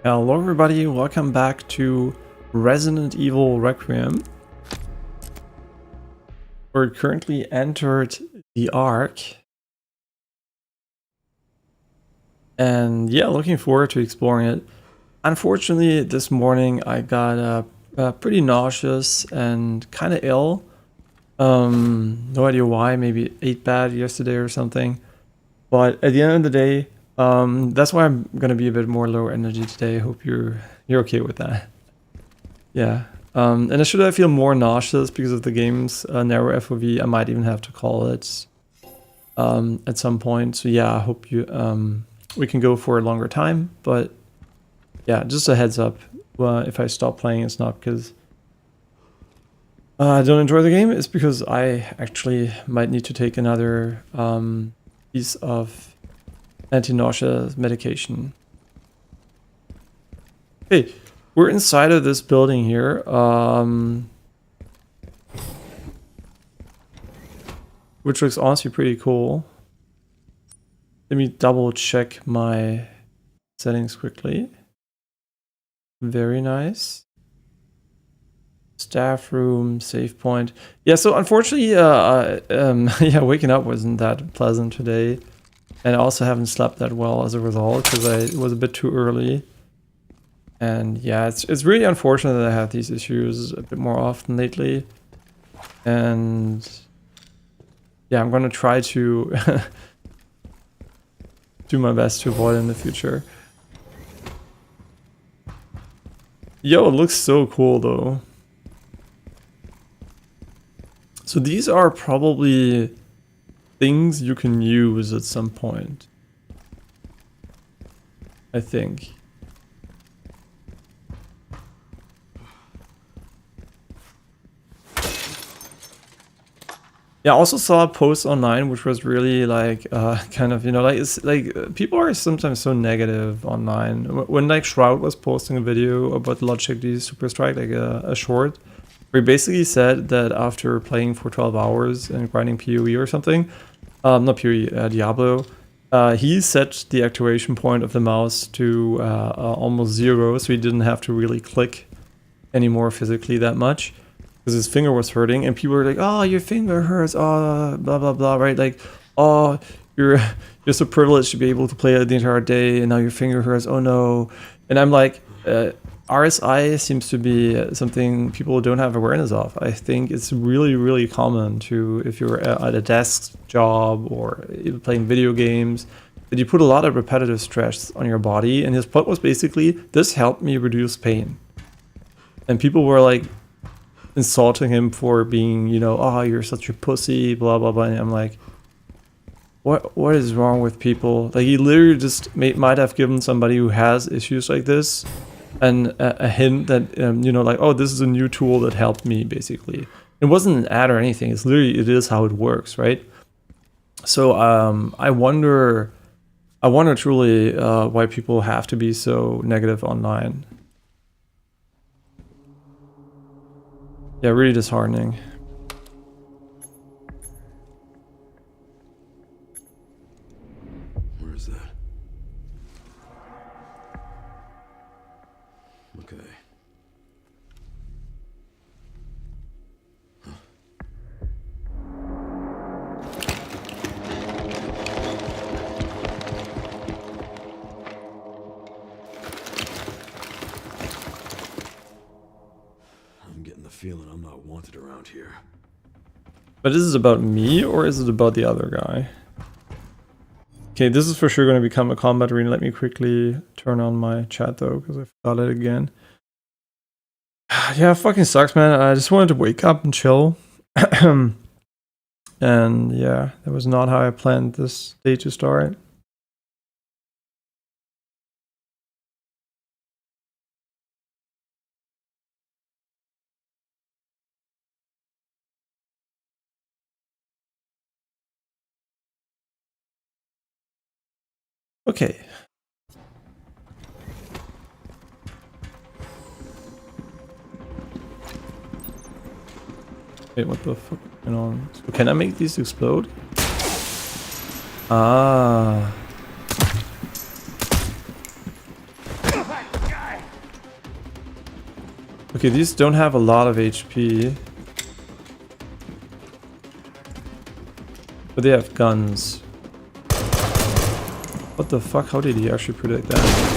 Hello everybody, welcome back to Resident Evil Requiem. We're currently entered the Ark. And yeah, looking forward to exploring it. Unfortunately, this morning I got pretty nauseous and kind of ill. No idea why, maybe ate bad yesterday or something. But at the end of the day, that's why I'm gonna be a bit more low energy today. Hope you're okay with that. Yeah. And should I feel more nauseous because of the game's narrow FOV, I might even have to call it at some point. So yeah, I hope you we can go for a longer time. But yeah, just a heads up. If I stop playing, it's not because I don't enjoy the game. It's because I actually might need to take another piece of anti-nausea medication. Hey, we're inside of this building here. Which looks honestly pretty cool. Let me double check my settings quickly. Very nice. Staff room, save point. Yeah, so unfortunately, yeah, waking up wasn't that pleasant today. And I also haven't slept that well as a result because it was a bit too early. And yeah, it's really unfortunate that I have these issues a bit more often lately. And yeah, I'm gonna try to do my best to avoid it in the future. Yo, it looks so cool though. So these are probably things you can use at some point, I think. Yeah, I also saw a post online which was really like kind of, you know, like it's like people are sometimes so negative online. When like Shroud was posting a video about Logitech D Super Strike, like a short, where he basically said that after playing for 12 hours and grinding PoE or something, not PoE, Diablo, he set the activation point of the mouse to almost 0, so he didn't have to really click anymore physically that much. Because his finger was hurting, and people were like, "Oh, your finger hurts, oh, blah blah blah," right? Like, "Oh, you're so privileged to be able to play it the entire day, and now your finger hurts. Oh no!" And I'm like, RSI seems to be something people don't have awareness of. I think it's really common to, if you're at a desk job or even playing video games, that you put a lot of repetitive stress on your body. And his point was basically, this helped me reduce pain. And people were like insulting him for being, you know, "Oh, you're such a pussy, blah blah blah." And I'm like, what is wrong with people? Like, he literally just might have given somebody who has issues like this and a hint that you know, like, "Oh, this is a new tool that helped me," basically. It wasn't an ad or anything. It's literally, it is how it works, right? So I wonder truly why people have to be so negative online. Yeah, really disheartening. Where is that? Okay. Huh. I'm getting the feeling I'm not wanted around here. But is it about me or is it about the other guy? Okay, this is for sure going to become a combat arena. Let me quickly turn on my chat though, because I forgot it again. Yeah, fucking sucks, man. I just wanted to wake up and chill. And yeah, that was not how I planned this day to start. Okay. Wait, what the fuck is going on? So can I make these explode? Ah. Okay, these don't have a lot of HP. But they have guns. What the fuck? How did he actually predict that?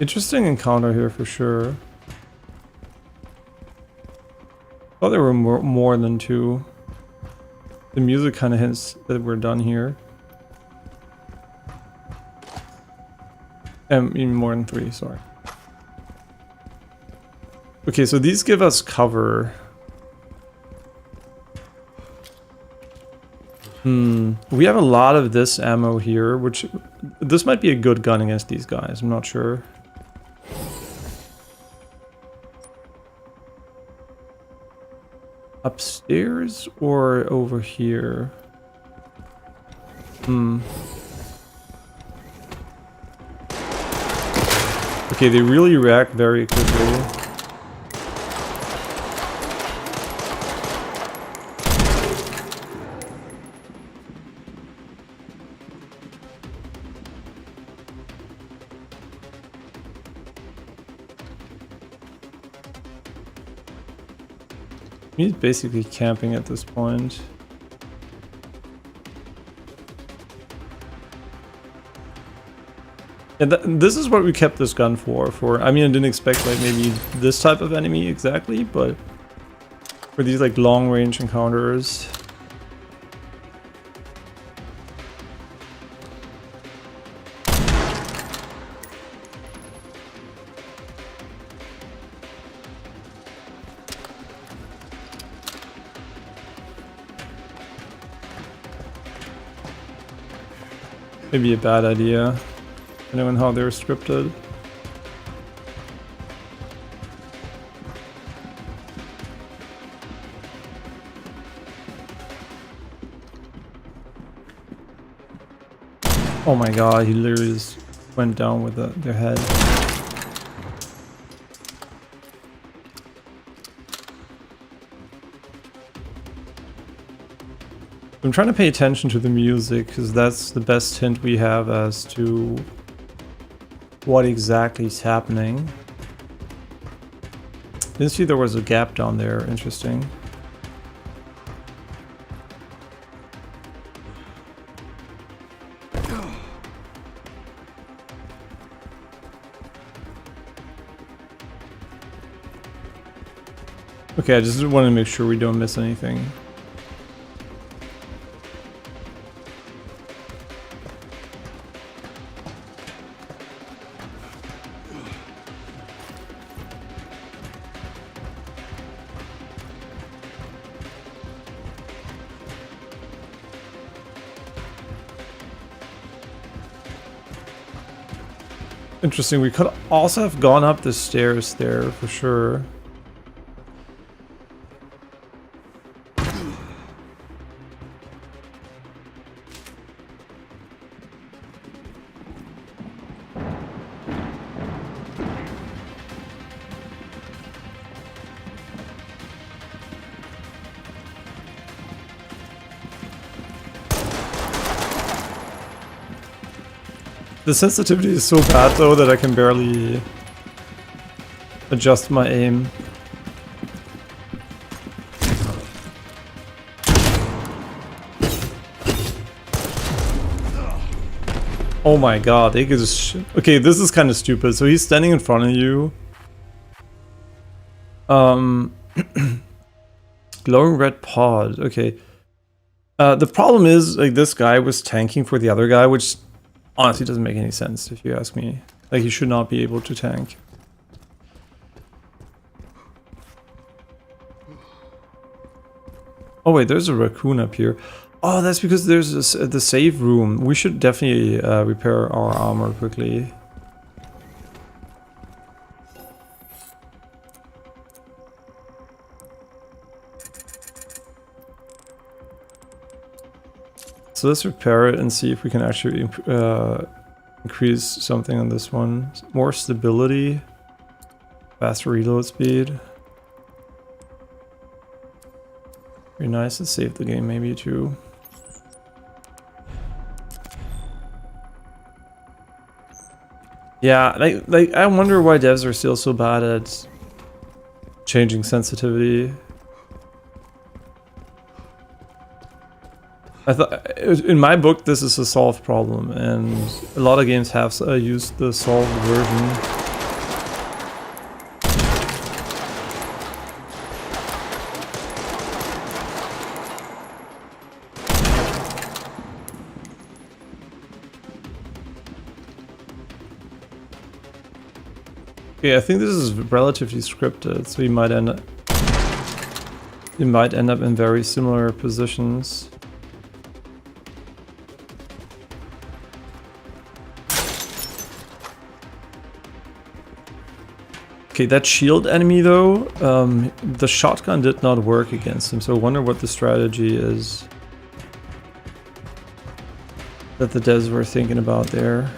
Interesting encounter here for sure. Thought there were more than two. The music kind of hints that we're done here. Even more than three, sorry. Okay, so these give us cover. We have a lot of this ammo here, which... This might be a good gun against these guys, I'm not sure. Upstairs or over here? Okay, they really react very quickly. He's basically camping at this point. And this is what we kept this gun for. I mean, I didn't expect like maybe this type of enemy exactly, but for these like long range encounters. Maybe a bad idea, depending on how they're scripted. Oh my god, he literally just went down with their head. I'm trying to pay attention to the music, because that's the best hint we have as to what exactly is happening. Didn't see there was a gap down there, interesting. Okay, I just want to make sure we don't miss anything. Interesting, we could also have gone up the stairs there for sure. The sensitivity is so bad though that I can barely adjust my aim. Oh my god, they could just okay, this is kind of stupid. So he's standing in front of you. Glowing red pod, okay. The problem is, like, this guy was tanking for the other guy, which honestly doesn't make any sense if you ask me. Like, he should not be able to tank. Oh wait, there's a raccoon up here. Oh, that's because there's the save room. We should definitely repair our armor quickly. So let's repair it and see if we can actually increase something on this one. More stability, faster reload speed. Be nice to save the game maybe too. Yeah, like I wonder why devs are still so bad at changing sensitivity. I thought in my book this is a solved problem, and a lot of games have used the solved version. Okay, I think this is relatively scripted, so you might end up in very similar positions. Okay, that shield enemy though, the shotgun did not work against him, so I wonder what the strategy is that the devs were thinking about there.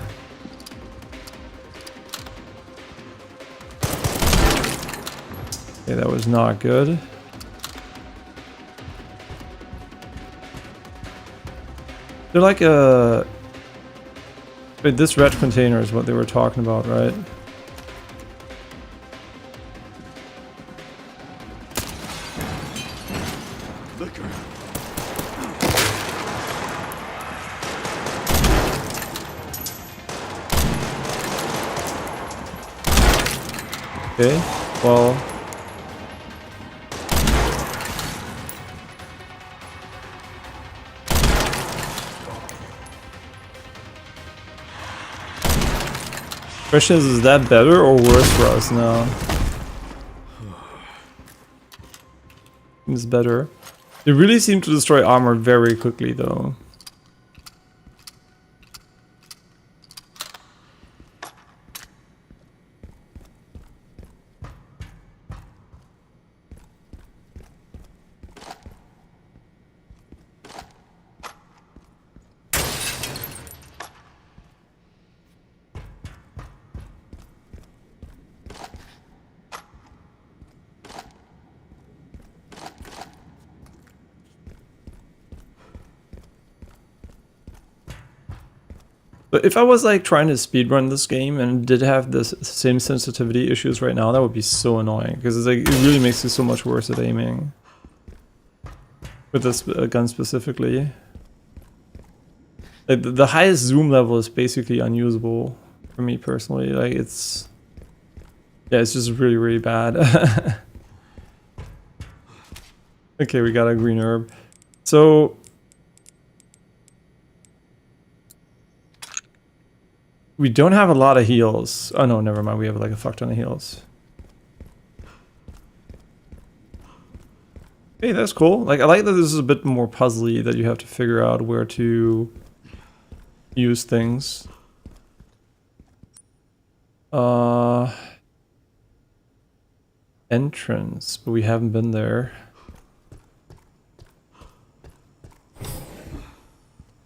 Okay, that was not good. They're like a... Wait, this red container is what they were talking about, right? Okay, well... Question is that better or worse for us now? It's better. They really seem to destroy armor very quickly though. But if I was like trying to speedrun this game and did have the same sensitivity issues right now, that would be so annoying because it's like it really makes it so much worse at aiming with this gun specifically. Like the highest zoom level is basically unusable for me personally. Like it's just really, really bad. Okay, we got a green herb. So we don't have a lot of heals. Oh no, never mind. We have like a fuck ton of heals. Hey, that's cool. Like I like that this is a bit more puzzly, that you have to figure out where to use things. Entrance, but we haven't been there.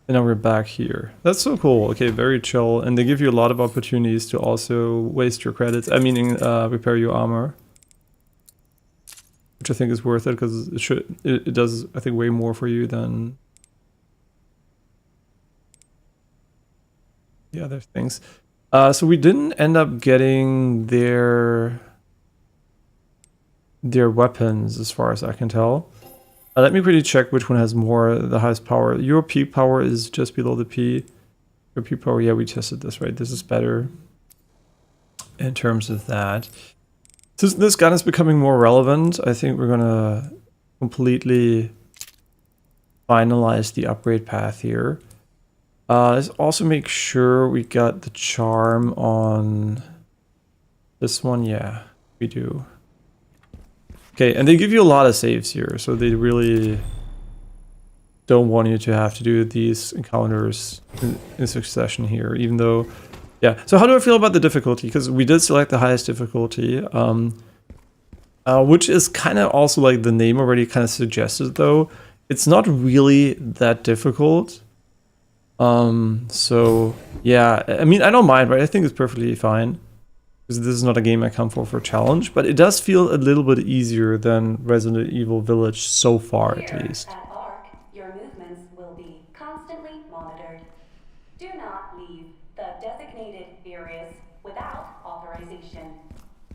And now we're back here. That's so cool. Okay, very chill. And they give you a lot of opportunities to also waste your credits. I mean, repair your armor. Which I think is worth it, because it does, I think, way more for you than the other things. So we didn't end up getting their weapons, as far as I can tell. Let me quickly check which one has the highest power. Your peak power is just below the P. Your peak power, yeah, we tested this, right? This is better in terms of that. Since this gun is becoming more relevant, I think we're gonna completely finalize the upgrade path here. Let's also make sure we got the charm on this one. Yeah, we do. Okay, and they give you a lot of saves here, so they really don't want you to have to do these encounters in succession here, even though, yeah. So how do I feel about the difficulty? Because we did select the highest difficulty, which is kind of also like the name already kind of suggested though. It's not really that difficult. So yeah, I mean, I don't mind, right? I think it's perfectly fine. Because this is not a game I come for a challenge, but it does feel a little bit easier than Resident Evil Village so far, Here, at least. at ARC, your movements will be constantly monitored. Do not leave the designated areas without authorization.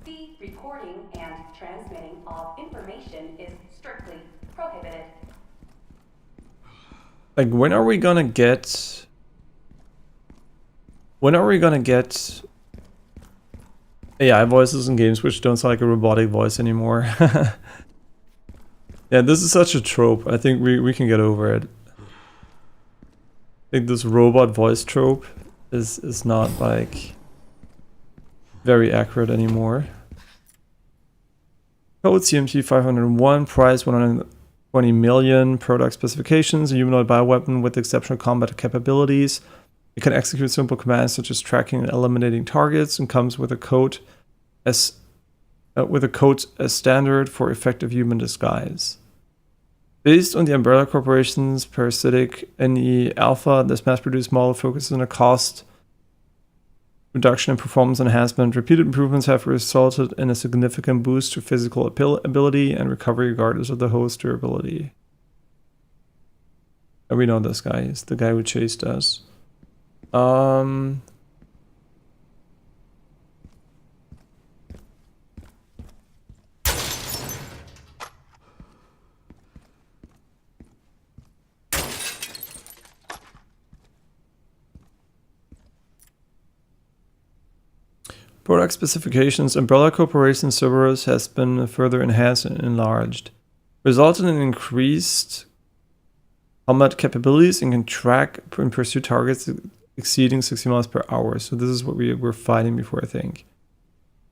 The recording and transmitting of information is strictly prohibited. Like, when are we gonna get... When are we gonna get... AI voices in games which don't sound like a robotic voice anymore? Yeah, this is such a trope. I think we can get over it. I think this robot voice trope is not, like, very accurate anymore. Code CMT 501, price 120 million, product specifications, a humanoid bioweapon with exceptional combat capabilities. It can execute simple commands such as tracking and eliminating targets, and comes with a code as standard for effective human disguise. Based on the Umbrella Corporation's parasitic NE Alpha, this mass-produced model focuses on a cost reduction and performance enhancement. Repeated improvements have resulted in a significant boost to physical ability and recovery regardless of the host durability. And we know this guy. He's the guy who chased us. Product specifications. Umbrella Corporation Cerberus has been further enhanced and enlarged, resulting in increased combat capabilities and can track and pursue targets exceeding 60 miles per hour. So this is what we were fighting before, I think.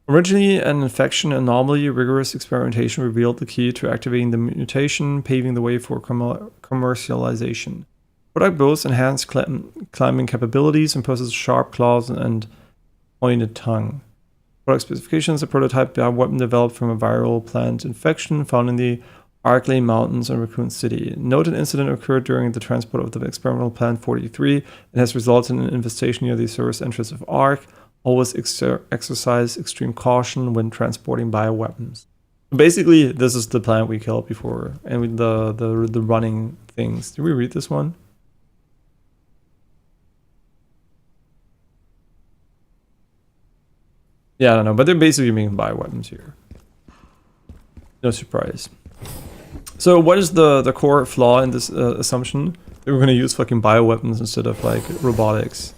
Originally an infection anomaly, rigorous experimentation revealed the key to activating the mutation, paving the way for commercialization. Product boasts enhanced climbing capabilities and possesses sharp claws and pointed tongue. Product specifications: a prototype weapon developed from a viral plant infection found in the Arklay Mountains and Raccoon City. Note an incident occurred during the transport of the experimental plant 43 and has resulted in an infestation near the service entrance of ARC. Always exercise extreme caution when transporting bioweapons. Basically, this is the plant we killed before, and with the running things. Did we read this one? Yeah, I don't know, but they're basically making bioweapons here. No surprise. So what is the core flaw in this assumption? That we're going to use fucking bioweapons instead of, like, robotics.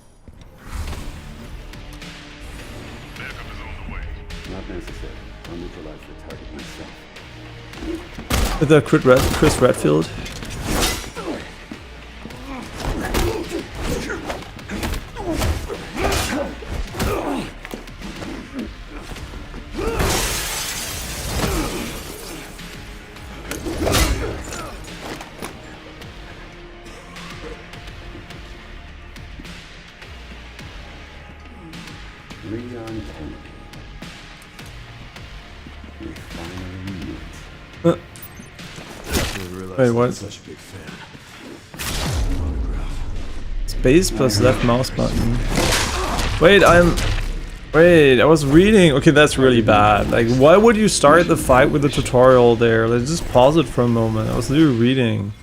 Not necessary. I'll neutralize the target myself. The Chris Redfield. Wait, what? Such a big fan. Space plus left mouse button. Wait, I was reading. Okay, that's really bad. Like, why would you start the fight with the tutorial there? Let's just pause it for a moment. I was literally reading.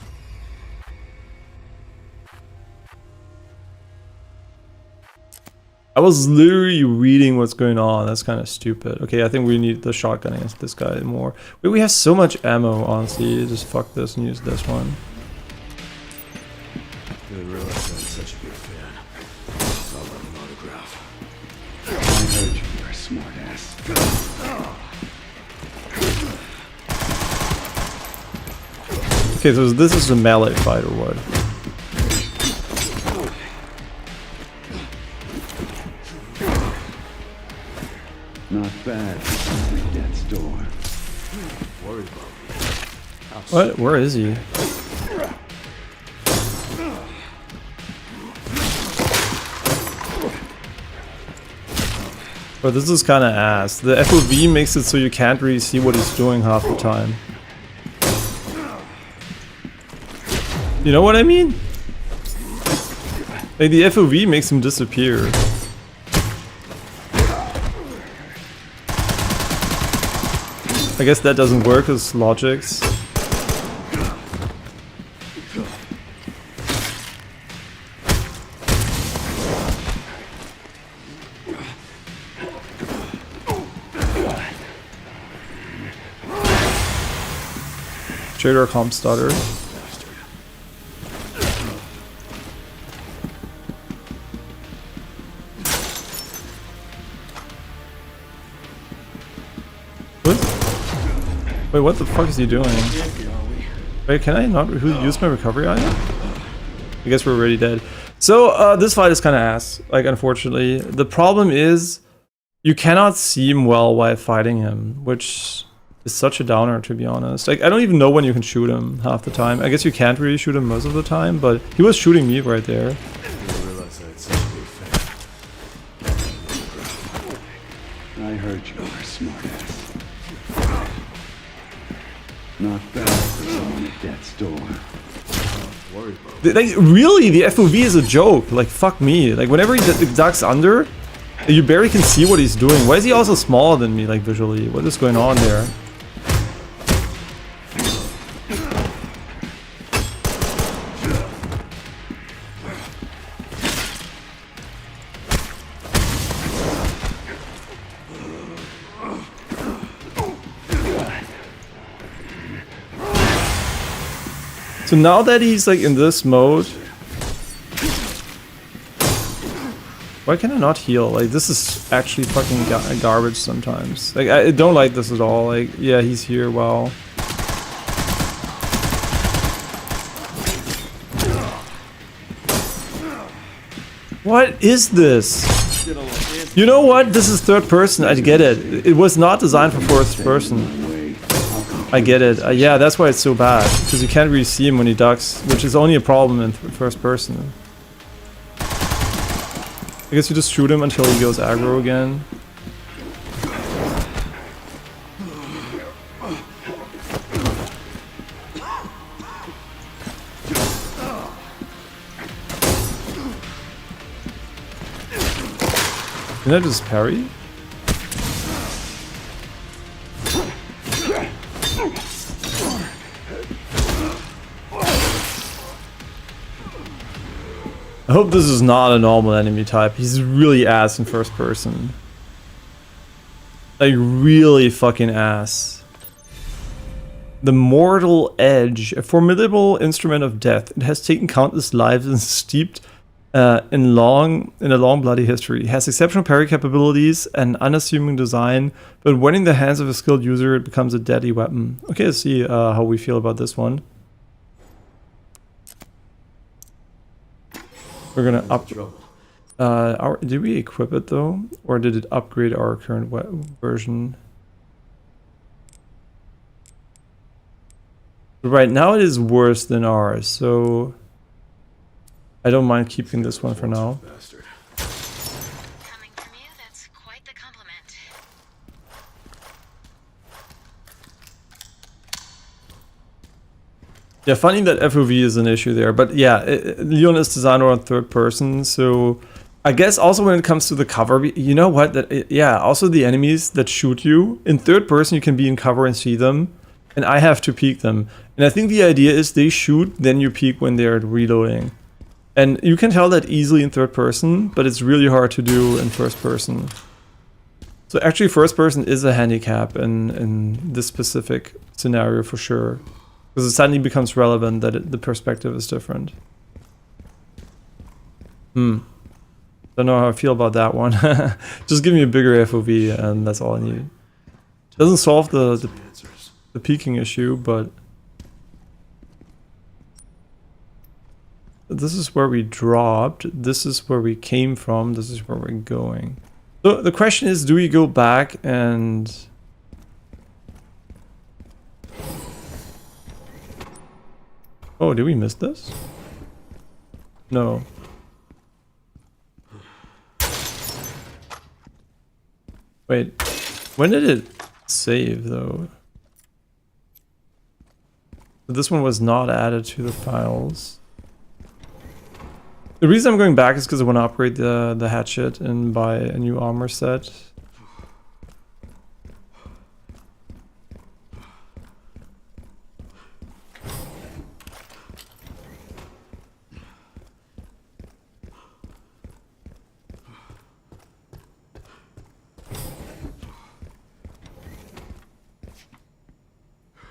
I was literally reading what's going on. That's kind of stupid. Okay, I think we need the shotgun against this guy more. Wait, we have so much ammo, honestly. Just fuck this and use this one. Didn't realize I was such a big fan. I'll love an autograph. I heard you, you're a smart ass. Okay, so this is a melee fight or what? Not bad. Death's door. Worried about me. What? Where is he? But this is kind of ass. The FOV makes it so you can't really see what he's doing half the time. You know what I mean? Like the FOV makes him disappear. I guess that doesn't work as logics. Trader comp stutter. What? Wait, what the fuck is he doing? Wait, can I not use my recovery item? I guess we're already dead. So, this fight is kind of ass, like, unfortunately. The problem is, you cannot see him well while fighting him, which is such a downer, to be honest. Like, I don't even know when you can shoot him half the time. I guess you can't really shoot him most of the time, but he was shooting me right there. I heard you were smart ass. Not bad for someone at death's door. Like, really, the FOV is a joke. Like, fuck me. Like, whenever he ducks under, you barely can see what he's doing. Why is he also smaller than me, like, visually? What is going on there? So now that he's like in this mode, why can I not heal? Like, this is actually fucking garbage sometimes. Like, I don't like this at all. Like, yeah, he's here, wow. What is this? You know what? This is third person. I get it. It was not designed for first person. I get it. Yeah, that's why it's so bad. Because you can't really see him when he ducks, which is only a problem in first person. I guess you just shoot him until he goes aggro again. Can I just parry? I hope this is not a normal enemy type. He's really ass in first person. Like, really fucking ass. The Mortal Edge, a formidable instrument of death. It has taken countless lives and steeped in a long bloody history. It has exceptional parry capabilities and unassuming design, but when in the hands of a skilled user, it becomes a deadly weapon. Okay, let's see how we feel about this one. We're gonna up. Did we equip it though, or did it upgrade our current version? Right now, it is worse than ours, so I don't mind keeping this one for now. Coming from you, that's quite the compliment. Yeah, funny that FOV is an issue there, but yeah, Leon is designed around third person, so I guess also when it comes to the cover, you know what? Yeah, also the enemies that shoot you in third person, you can be in cover and see them, and I have to peek them. And I think the idea is they shoot, then you peek when they're reloading, and you can tell that easily in third person, but it's really hard to do in first person. So actually, first person is a handicap in this specific scenario for sure. Because it suddenly becomes relevant that the perspective is different. Don't know how I feel about that one. Just give me a bigger FOV and that's all I need. Doesn't solve the peaking issue, but this is where we dropped. This is where we came from. This is where we're going. So the question is, do we go back and... Oh, did we miss this? No. Wait, when did it save though? This one was not added to the files. The reason I'm going back is because I want to upgrade the hatchet and buy a new armor set.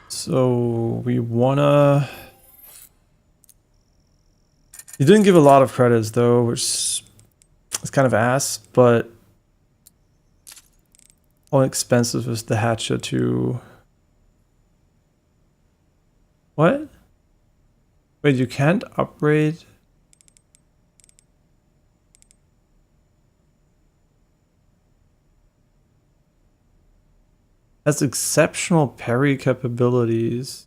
So we wanna... He didn't give a lot of credits though, which is kind of ass, but how expensive is the hatchet to... What? Wait, you can't upgrade? Has exceptional parry capabilities.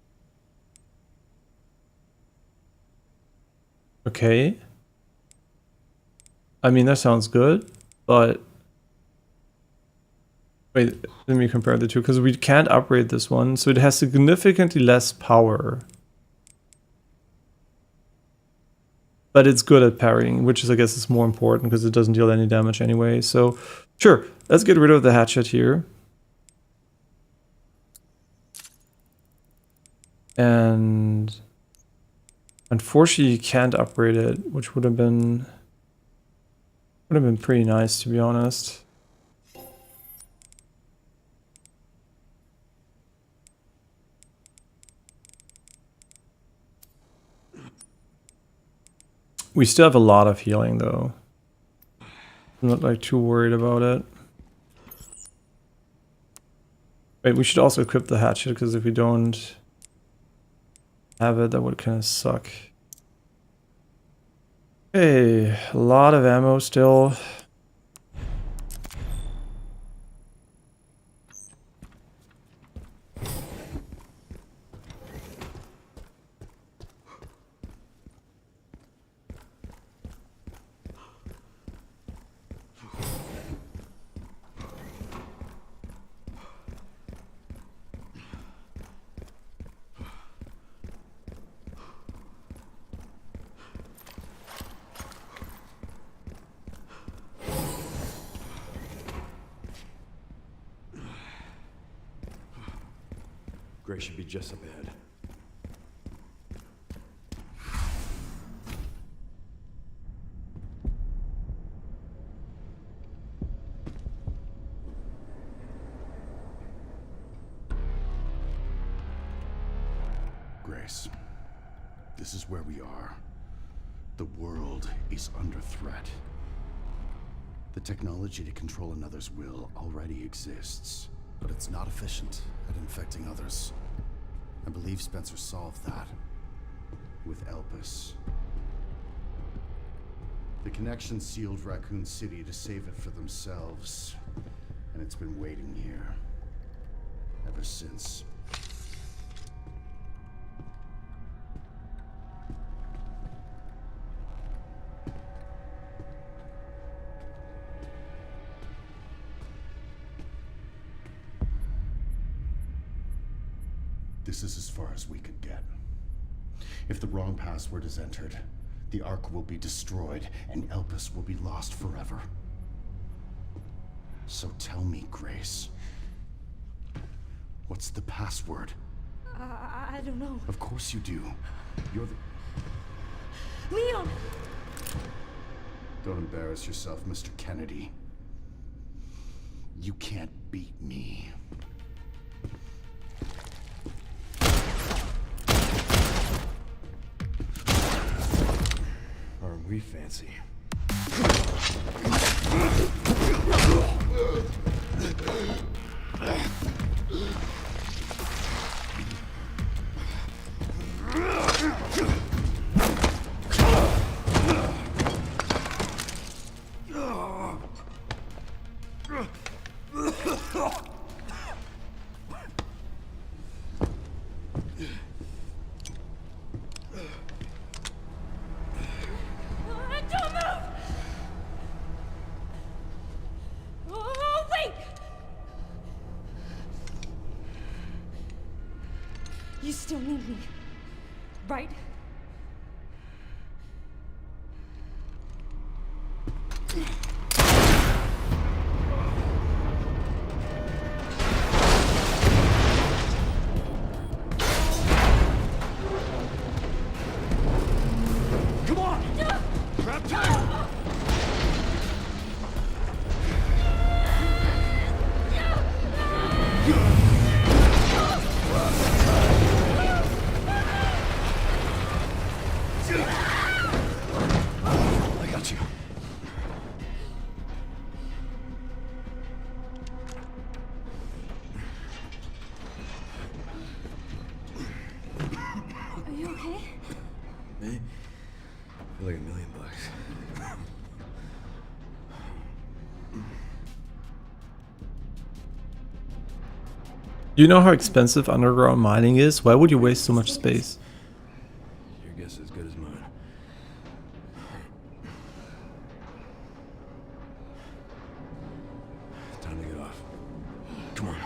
Okay. I mean, that sounds good, but... Wait, let me compare the two, because we can't upgrade this one, so it has significantly less power. But it's good at parrying, which is, I guess, is more important, because it doesn't deal any damage anyway. So, sure, let's get rid of the hatchet here. And... Unfortunately, you can't upgrade it, which would have been pretty nice, to be honest. We still have a lot of healing, though. I'm not like too worried about it. Wait, we should also equip the hatchet, because if we don't have it, that would kind of suck. Okay, a lot of ammo still. Gray should be just up ahead. Grace, this is where we are. The world is under threat. The technology to control another's will already exists, but it's not efficient at infecting others. I believe Spencer solved that with Elpis. The connection sealed Raccoon City to save it for themselves, and it's been waiting here ever since. This is as far as we could get. If the wrong password is entered, the Ark will be destroyed, and Elpis will be lost forever. So tell me, Grace, what's the password? I don't know. Of course you do. You're the... Leon! Don't embarrass yourself, Mr. Kennedy. You can't beat me. Aren't we fancy? Don't move! Oh, wait! You still need me, right? okay? Me? I feel like $1,000,000. You know how expensive underground mining is? Why would you waste so much space? Your guess is as good as mine. Time to get off. Come on.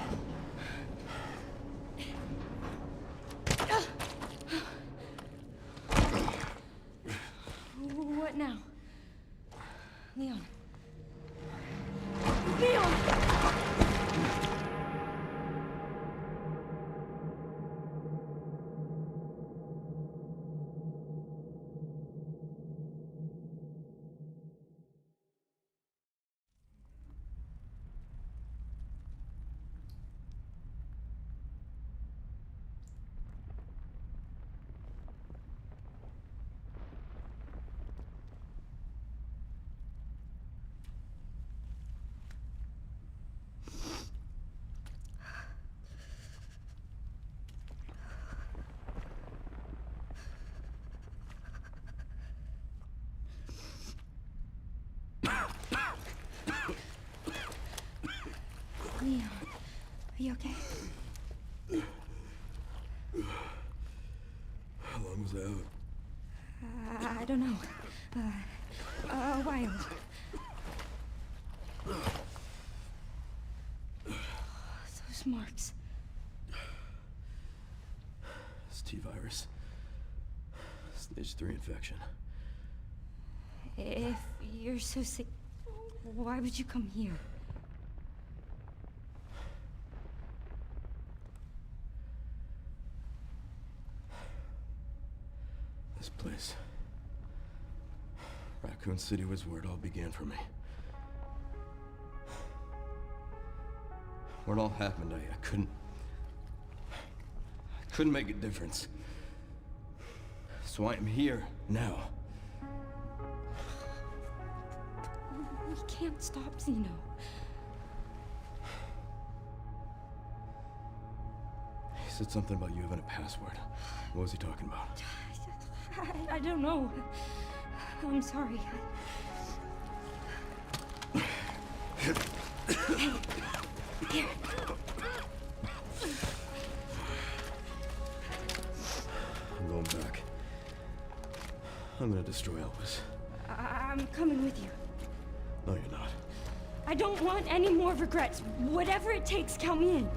What now? Leon. Leon! Leon, are you okay? How long was I out? I don't know. A while. Those marks. It's T-virus. Stage 3 infection. If you're so sick, why would you come here? This place. Raccoon City was where it all began for me. When it all happened, I couldn't make a difference. So I am here now. We can't stop Zeno. He said something about you having a password. What was he talking about? I don't know. I'm sorry. Here. I'm going back. I'm gonna destroy Elvis. I'm coming with you. No, you're not. I don't want any more regrets. Whatever it takes, count me in.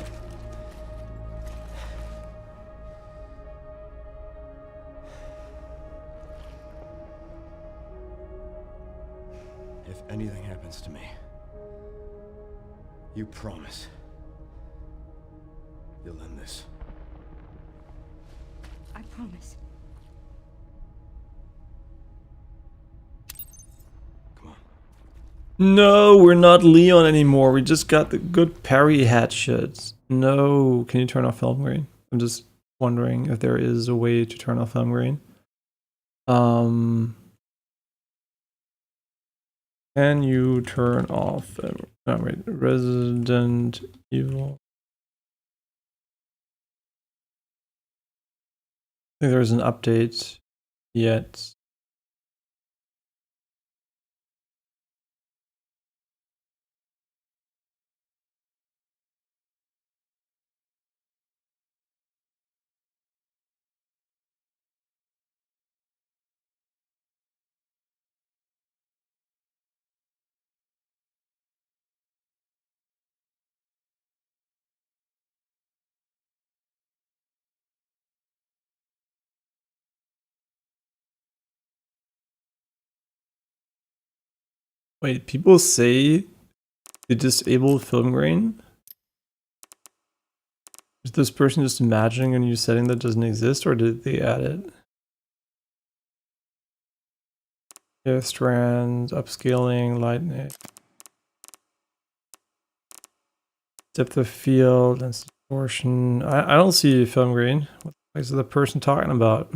If anything happens to me, you promise you'll end this. I promise. Come on. No, we're not Leon anymore. We just got the good parry hatchets. No, can you turn off film grain? I'm just wondering if there is a way to turn off film grain. Can you turn off? Oh, wait, Resident Evil. I think there's an update yet. Wait, people say they disable film grain? Is this person just imagining a new setting that doesn't exist, or did they add it? Yeah, strands, upscaling, lightning. Depth of field and distortion. I don't see film grain. What the fuck is the person talking about?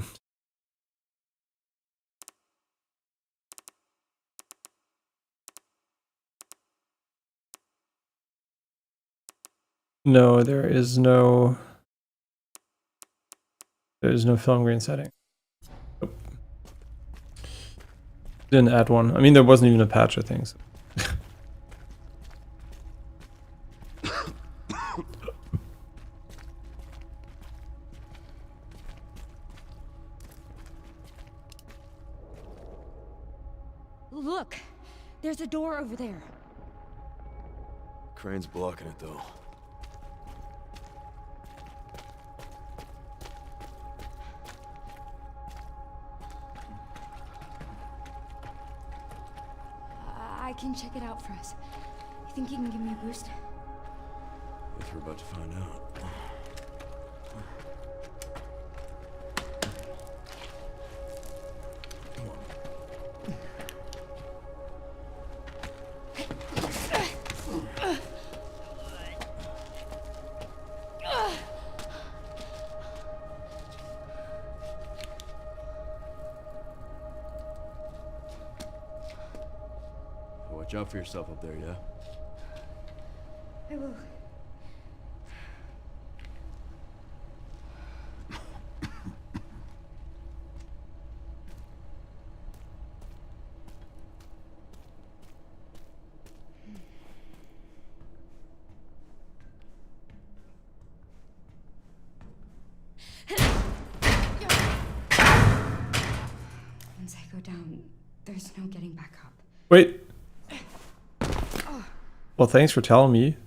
No, there's no film grain setting. Didn't add one. I mean, there wasn't even a patch, I think. So. Look, there's a door over there. Crane's blocking it, though. I can check it out for us. You think you can give me a boost? Guess we're about to find out. Come on. Watch out for yourself up there, yeah? I will. Once I go down, there's no getting back up. Wait. Well, thanks for telling me.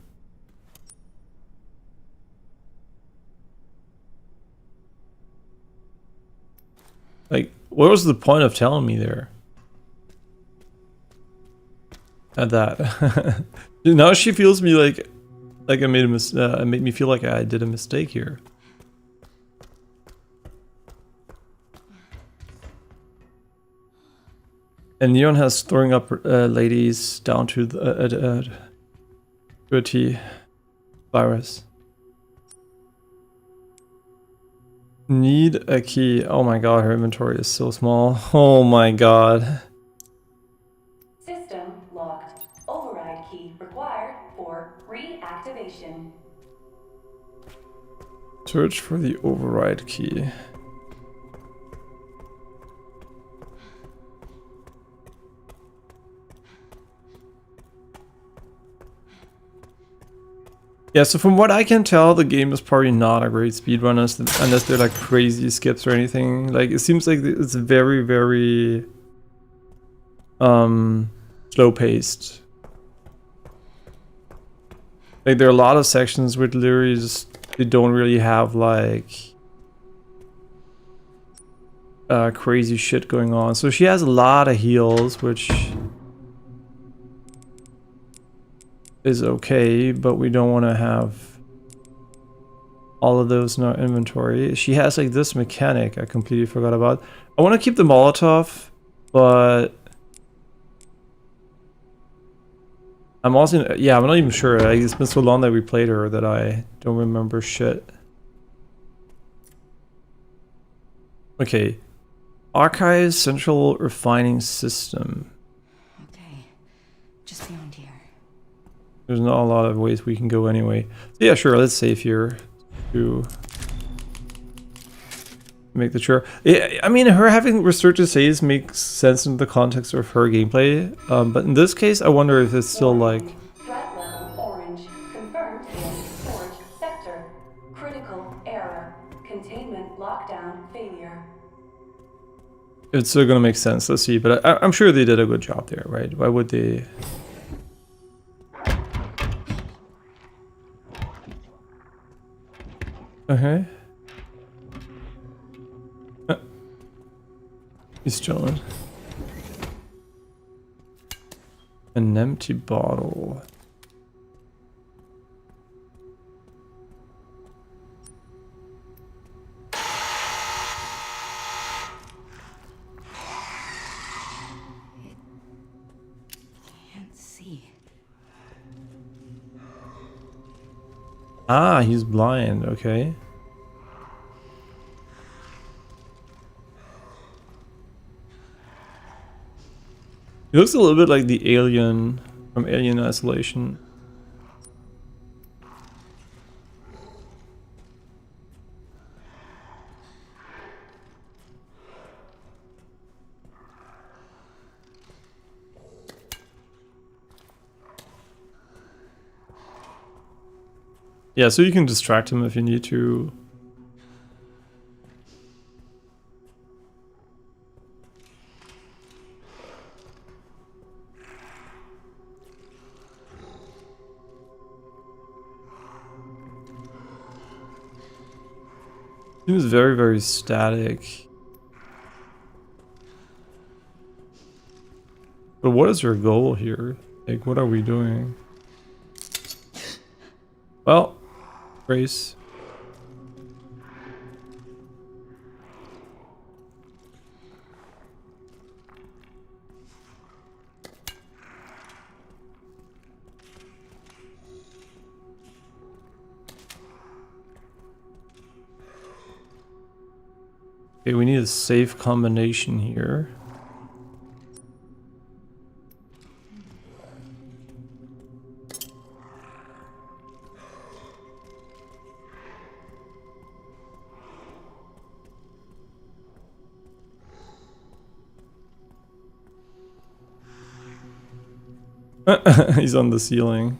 Like, what was the point of telling me there? At that. Now she feels me like I made a made me feel like I did a mistake here. And Neon has throwing up ladies down to the dirty virus. Need a key. Oh my god, her inventory is so small. Oh my god. System locked. Override key required for reactivation. Search for the override key. Yeah, so from what I can tell, the game is probably not a great speedrun unless they're like crazy skips or anything. Like, it seems like it's very, very slow paced. Like, there are a lot of sections which literally just, they don't really have like crazy shit going on. So she has a lot of heals, which is okay, but we don't want to have all of those in our inventory. She has like this mechanic I completely forgot about. I want to keep the Molotov, but I'm also, yeah, I'm not even sure. Like, it's been so long that we played her that I don't remember shit. Okay. Archive Central Refining System. Okay, just beyond here. There's not a lot of ways we can go anyway. So yeah, sure, let's save here to make the sure. Yeah, I mean, her having restricted saves makes sense in the context of her gameplay. But in this case, I wonder if it's still like... Threat level orange. Confirmed in storage sector. Critical error. Containment lockdown failure. It's still gonna make sense, let's see. But I'm sure they did a good job there, right? Why would they... Okay. He's chilling. An empty bottle. Can't see. Ah, he's blind, okay. He looks a little bit like the alien from Alien Isolation. Yeah, so you can distract him if you need to. Seems very, very static. But what is your goal here? Like, what are we doing? Well, Grace. Okay, we need a safe combination here. He's on the ceiling.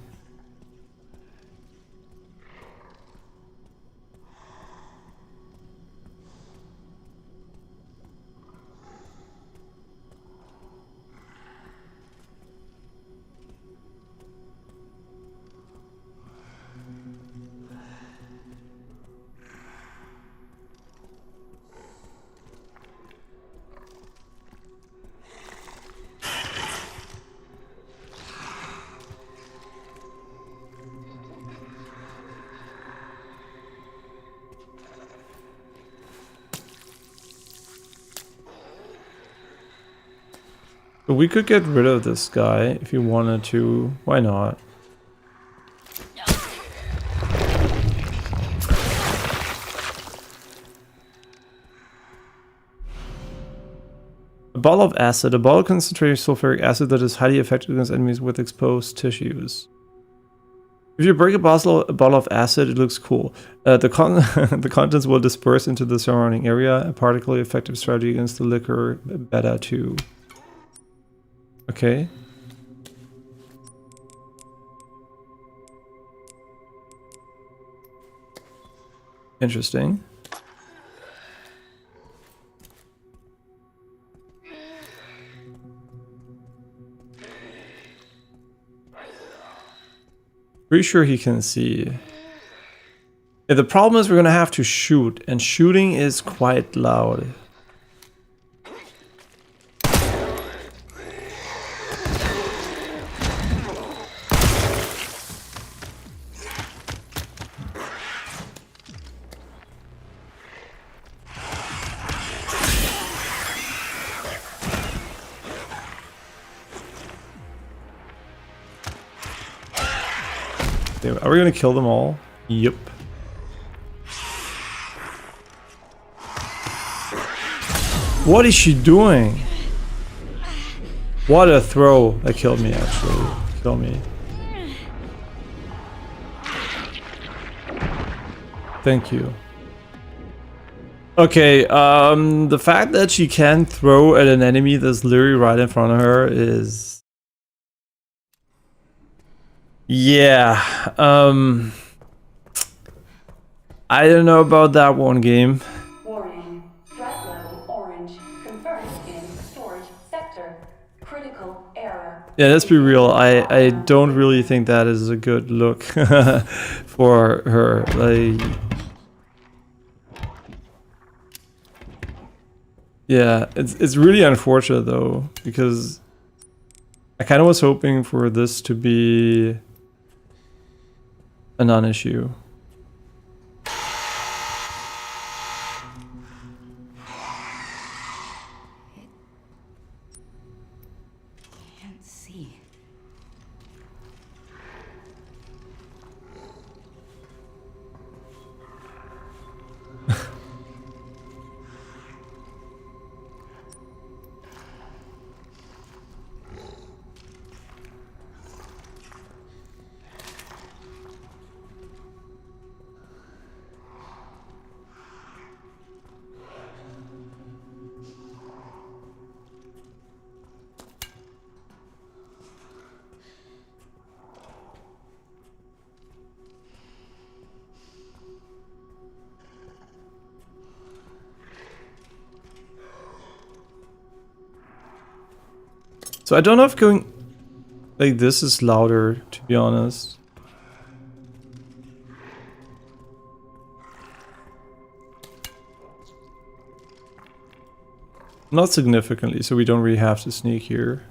But we could get rid of this guy if you wanted to. Why not? A bottle of acid. A bottle concentrating sulfuric acid that is highly effective against enemies with exposed tissues. If you break a bottle of acid, it looks cool. The contents will disperse into the surrounding area. A particularly effective strategy against the liquor beta 2. Okay. Interesting. Pretty sure he can see. Yeah, the problem is we're gonna have to shoot, and shooting is quite loud. Are we gonna kill them all? Yep. What is she doing? What a throw. That killed me, actually. Kill me. Thank you. Okay, the fact that she can throw at an enemy that's literally right in front of her is... Yeah, I don't know about that one, game. Warning. Threat level orange. Confirmed in storage sector. Critical error. Yeah, let's be real. I don't really think that is a good look for her. Like, yeah, it's really unfortunate though, because I kind of was hoping for this to be a non-issue. Can't see. So I don't know if going like this is louder, to be honest. Not significantly, so we don't really have to sneak here.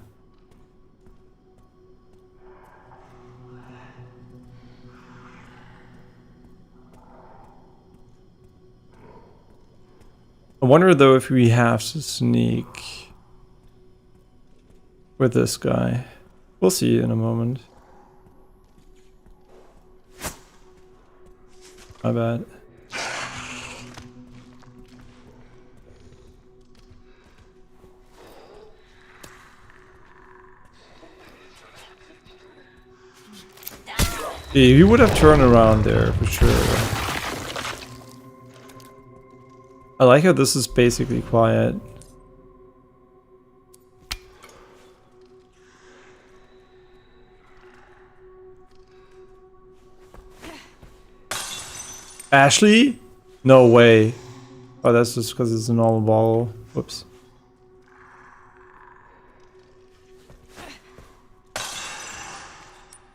I wonder though if we have to sneak with this guy. We'll see in a moment. My bad. Yeah, he would have turned around there for sure. I like how this is basically quiet. Ashley? No way. Oh, that's just because it's a normal ball. Whoops.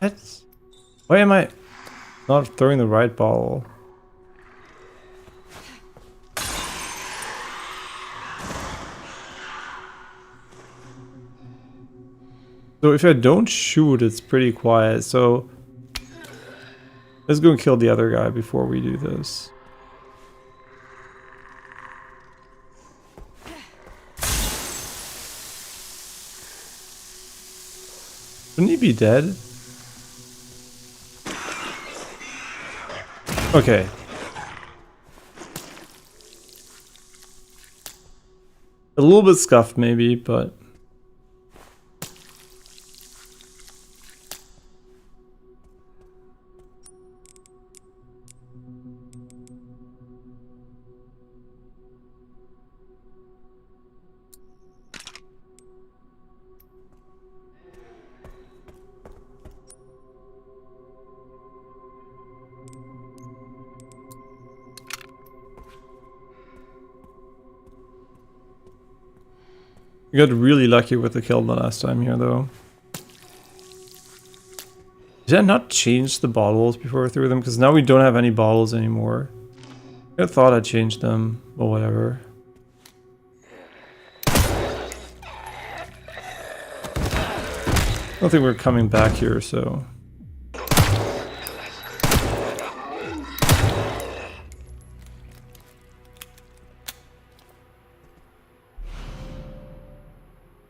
What? Why am I not throwing the right ball? So if I don't shoot, it's pretty quiet. So let's go and kill the other guy before we do this. Shouldn't he be dead? Okay. A little bit scuffed maybe, but... We got really lucky with the kill the last time here, though. Did I not change the bottles before I threw them? Because now we don't have any bottles anymore. I thought I changed them, but whatever. I don't think we're coming back here, so...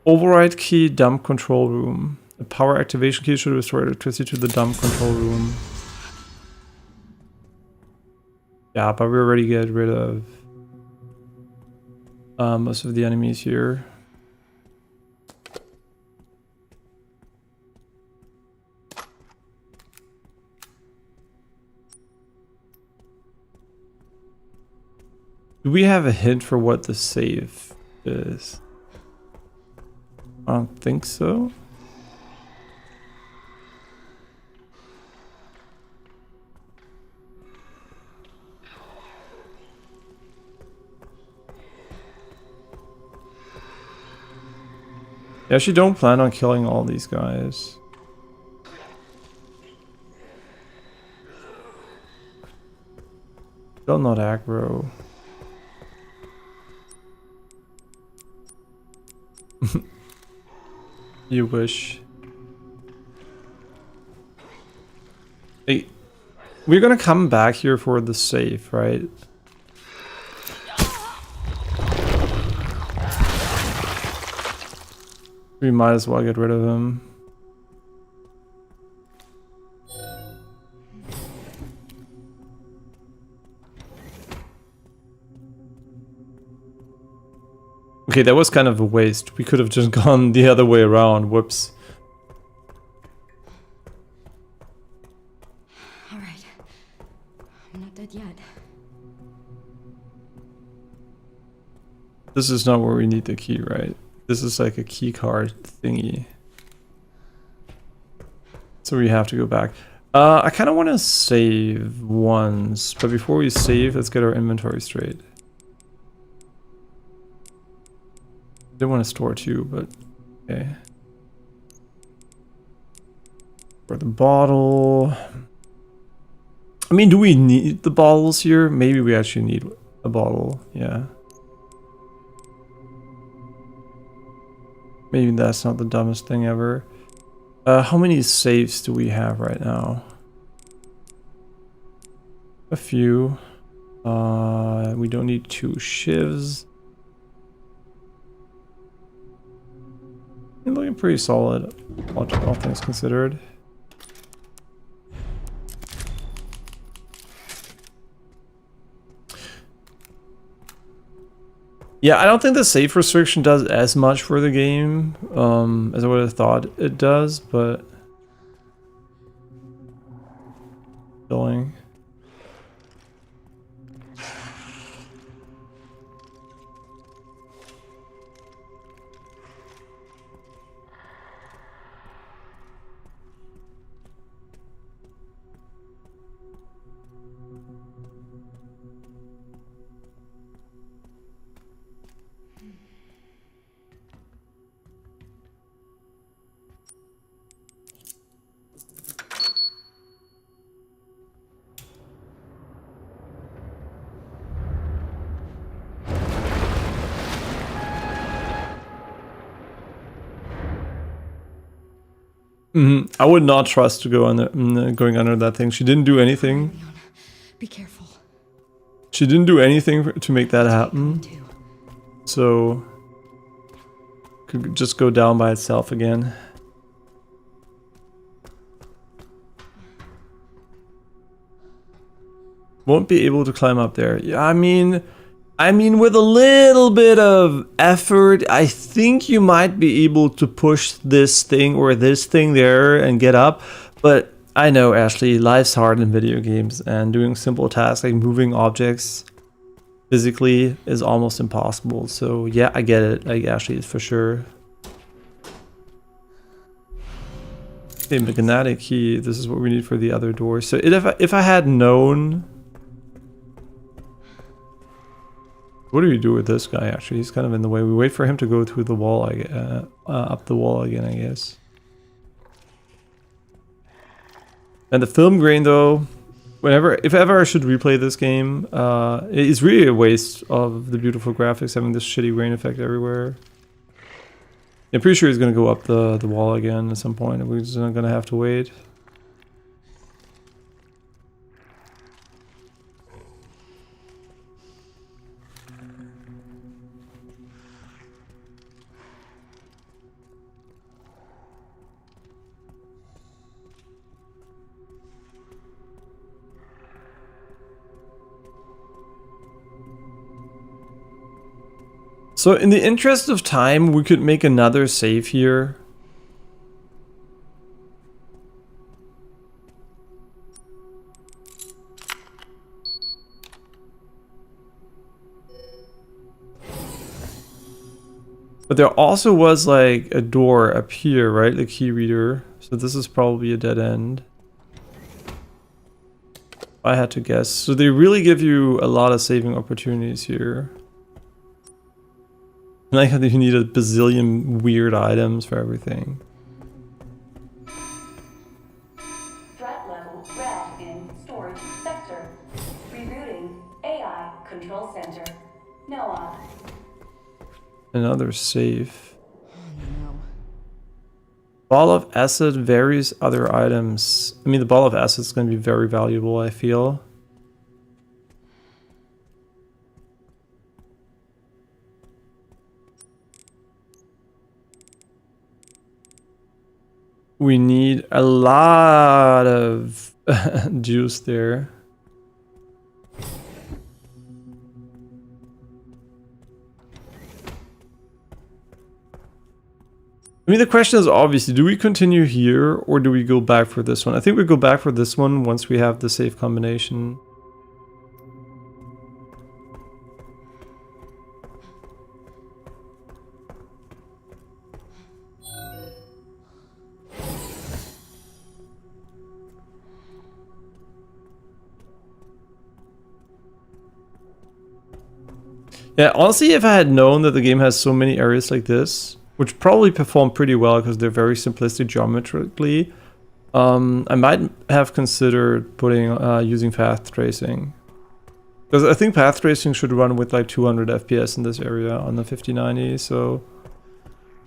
Override key, dump control room. The power activation key should restore electricity to the dump control room. Yeah, but we already get rid of most of the enemies here. Do we have a hint for what the save is? I don't think so. I actually don't plan on killing all these guys. Still not aggro. You wish. Hey, we're gonna come back here for the save, right? We might as well get rid of him. Okay, that was kind of a waste. We could have just gone the other way around. Whoops. All right. I'm not dead yet. This is not where we need the key, right? This is like a key card thingy. So we have to go back. I kind of want to save once, but before we save, let's get our inventory straight. Didn't want to store two, but okay. For the bottle. I mean, do we need the bottles here? Maybe we actually need a bottle, yeah. Maybe that's not the dumbest thing ever. How many saves do we have right now? A few. We don't need 2 shivs. You're looking pretty solid, all things considered. Yeah, I don't think the save restriction does as much for the game as I would have thought it does, but going. I would not trust to go under going under that thing. She didn't do anything. Be careful. She didn't do anything to make that happen. So could just go down by itself again. Won't be able to climb up there. Yeah, I mean with a little bit of effort, I think you might be able to push this thing or this thing there and get up. But I know, Ashley, life's hard in video games, and doing simple tasks like moving objects physically is almost impossible. So yeah, I get it. Like, Ashley, for sure. Okay, magnetic key. This is what we need for the other door. So if I had known. What do we do with this guy, actually? He's kind of in the way. We wait for him to go through the wall, up the wall again, I guess. And the film grain, though, if ever I should replay this game, it's really a waste of the beautiful graphics, having this shitty grain effect everywhere. I'm pretty sure he's going to go up the wall again at some point, and we're just not going to have to wait. So in the interest of time, we could make another save here. But there also was like a door up here, right? The key reader. So this is probably a dead end. I had to guess. So they really give you a lot of saving opportunities here. Like how you need a bazillion weird items for everything. Threat level red in storage sector. Rebooting AI control center. Noah. Another safe. Ball of acid, various other items. I mean, the ball of acid is going to be very valuable, I feel. We need a lot of juice there. I mean, the question is obviously, do we continue here or do we go back for this one? I think we go back for this one once we have the safe combination. Yeah, honestly, if I had known that the game has so many areas like this, which probably perform pretty well because they're very simplistic geometrically, I might have considered putting using path tracing. Because I think path tracing should run with like 200 FPS in this area on the 5090, so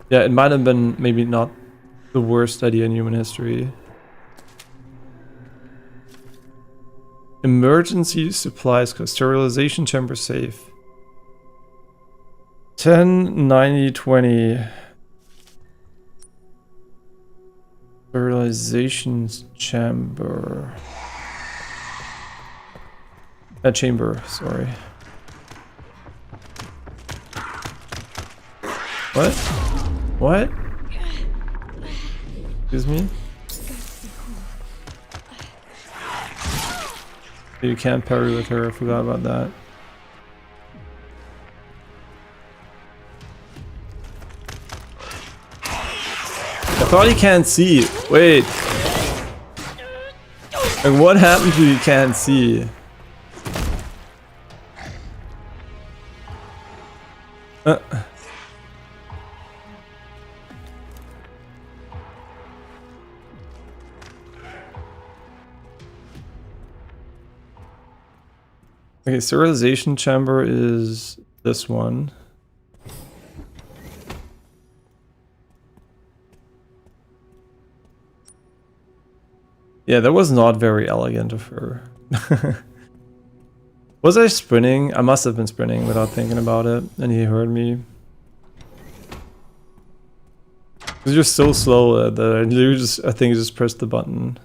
yeah, it might have been maybe not the worst idea in human history. Emergency supplies cost. Sterilization chamber safe. 10, 90, 20. Sterilization chamber. Chamber, sorry. What? What? Excuse me? You can't parry with her, I forgot about that. I thought he can't see. Wait. Like, what happened to you can't see? Okay, sterilization chamber is this one. Yeah, that was not very elegant of her. Was I sprinting? I must have been sprinting without thinking about it, and he heard me. Because you're so slow that I literally I think I just pressed the button.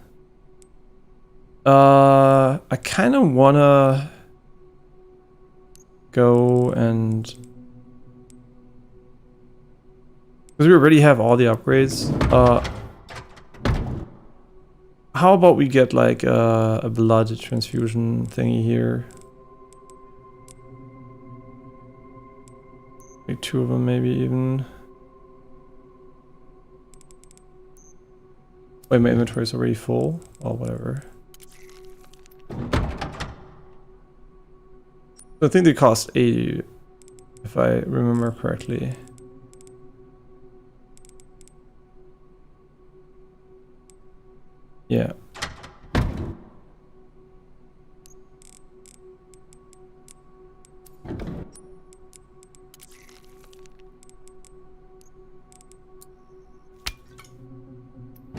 I kind of wanna go and... Because we already have all the upgrades. How about we get like a blood transfusion thingy here? Like 2 of them maybe even. Wait, my inventory is already full? Oh, whatever. I think they cost 80, if I remember correctly. Yeah.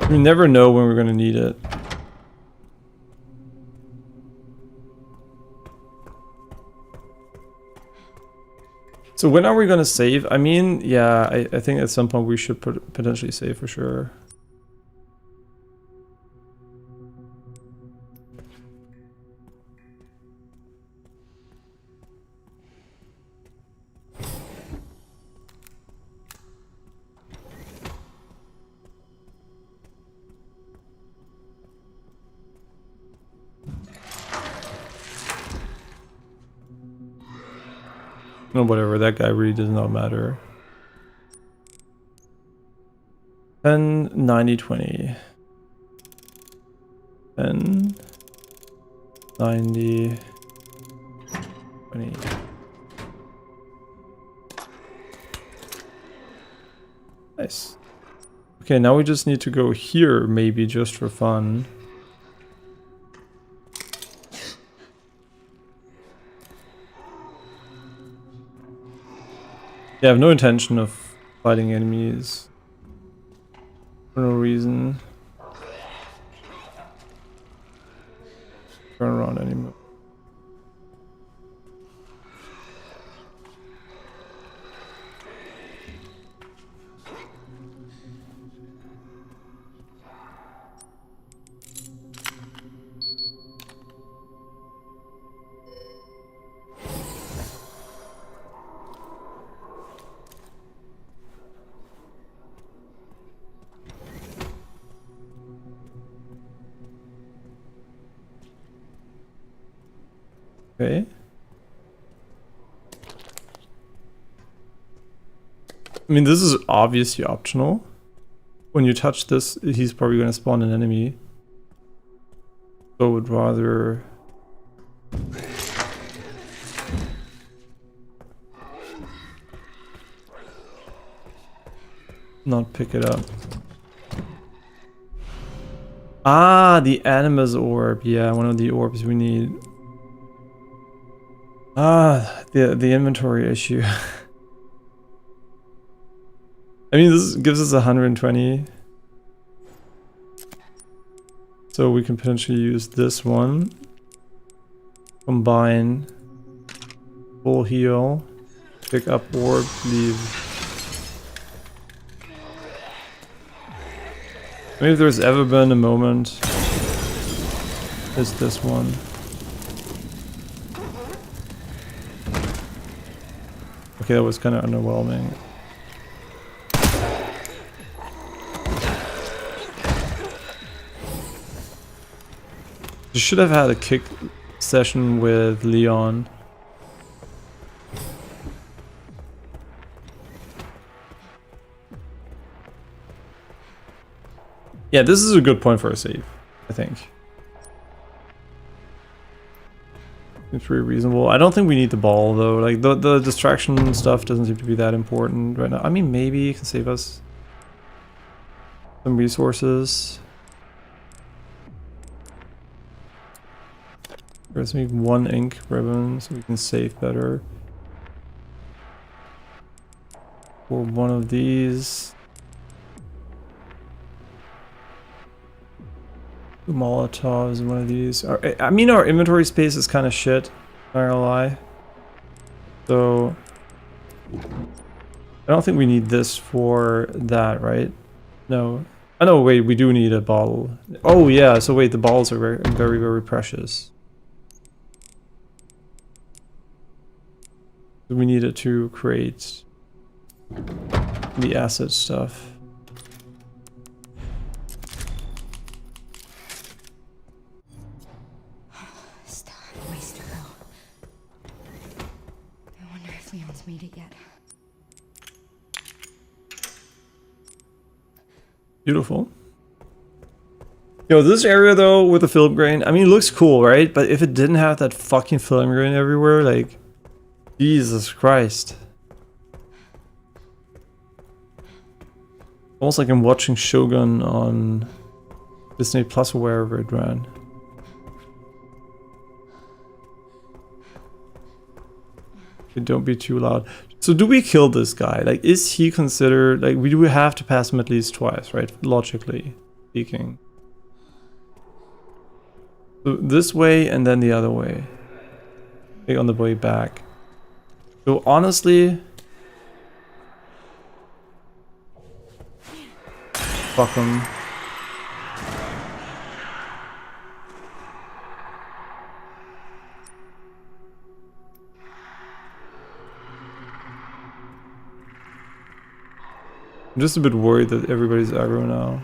We never know when we're gonna need it. So when are we gonna save? I mean, yeah, I think at some point we should potentially save for sure. No, whatever, that guy really does not matter. 10, 90, 20. 10, 90, 20. Nice. Okay, now we just need to go here, maybe just for fun. Yeah, I have no intention of fighting enemies for no reason. Turn around anymore. Okay. I mean, this is obviously optional. When you touch this, he's probably going to spawn an enemy. So I would rather... not pick it up. Ah, the Animus orb. Yeah, one of the orbs we need. Ah, the inventory issue. I mean, this gives us 120. So we can potentially use this one. Combine. Full heal. Pick up orb, leave. I mean, if there's ever been a moment, it's this one. Okay, that was kind of underwhelming. You should have had a kick session with Leon. Yeah, this is a good point for a save, I think. It's pretty reasonable. I don't think we need the ball though. Like the distraction stuff doesn't seem to be that important right now. I mean, maybe it can save us some resources. Let's make 1 ink ribbon so we can save better. Or one of these. Molotovs, one of these. I mean, our inventory space is kind of shit, not gonna lie. So I don't think we need this for that, right? No. Oh no, wait, we do need a bottle. Oh yeah, so wait, the bottles are very, very, very precious. We need it to create the asset stuff. Still have a ways to go. I wonder if Leon's made it yet. Beautiful. Yo, this area though with the film grain, I mean, it looks cool, right? But if it didn't have that fucking film grain everywhere, like, Jesus Christ. Almost like I'm watching Shogun on Disney Plus or wherever it ran. Okay, don't be too loud. So do we kill this guy? Like, is he considered, like, we do have to pass him at least twice, right? Logically speaking. So this way and then the other way. Okay, on the way back. So honestly, fuck him. I'm just a bit worried that everybody's aggro now.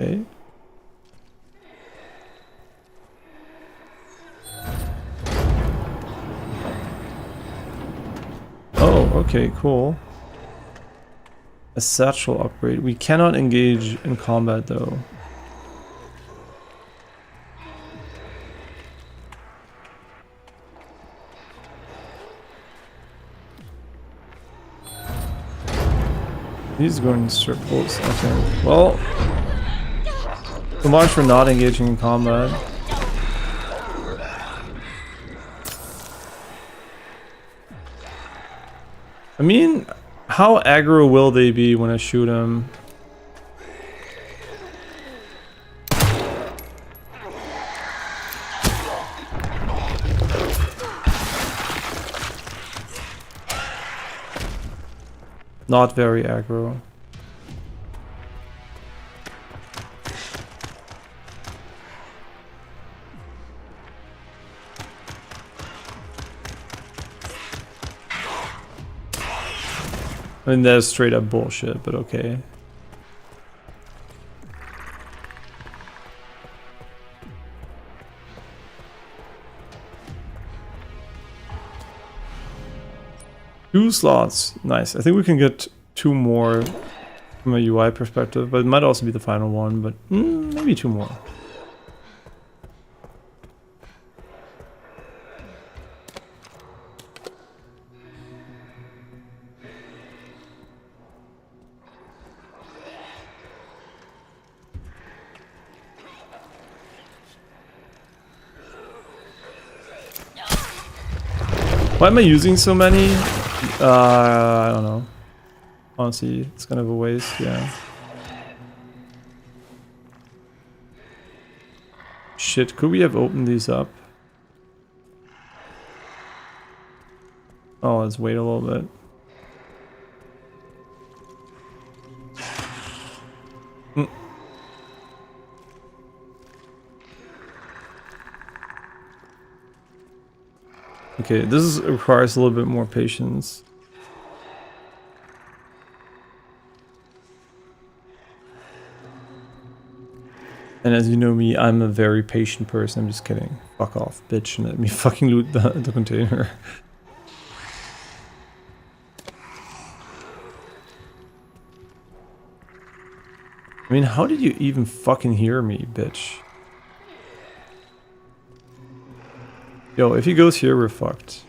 Okay. Oh, okay, cool. A satchel upgrade. We cannot engage in combat though. He's going circles, I think. Well, so much for not engaging in combat. I mean, how aggro will they be when I shoot him? Not very aggro. I mean, that's straight up bullshit, but okay. 2 slots. Nice. I think we can get 2 more from a UI perspective, but it might also be the final one, but maybe 2 more. Why am I using so many? I don't know. Honestly, it's kind of a waste, yeah. Shit, could we have opened these up? Oh, let's wait a little bit. Okay, requires a little bit more patience. And as you know me, I'm a very patient person. I'm just kidding. Fuck off, bitch, and let me fucking loot the container. I mean, how did you even fucking hear me, bitch? Yo, if he goes here, we're fucked.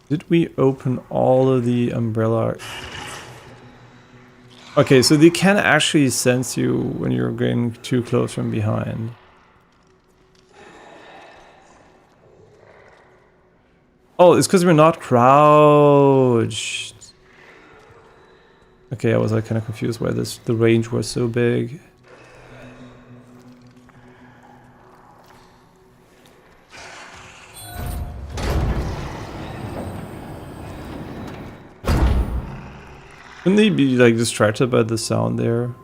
Did we open all of the umbrella? Okay, so they can actually sense you when you're getting too close from behind. Oh, it's because we're not crouched. Okay, I was like kind of confused why the range was so big. Couldn't they be like distracted by the sound there?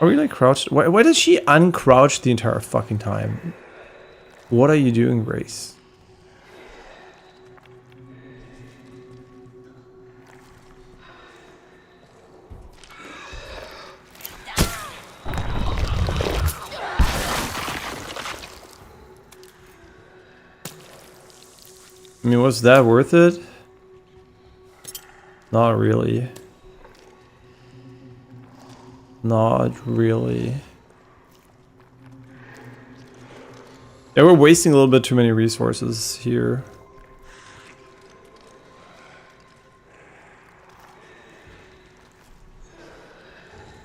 Are we like crouched? Why did she uncrouch the entire fucking time? What are you doing, Grace? I mean, was that worth it? Not really. Not really. Yeah, we're wasting a little bit too many resources here.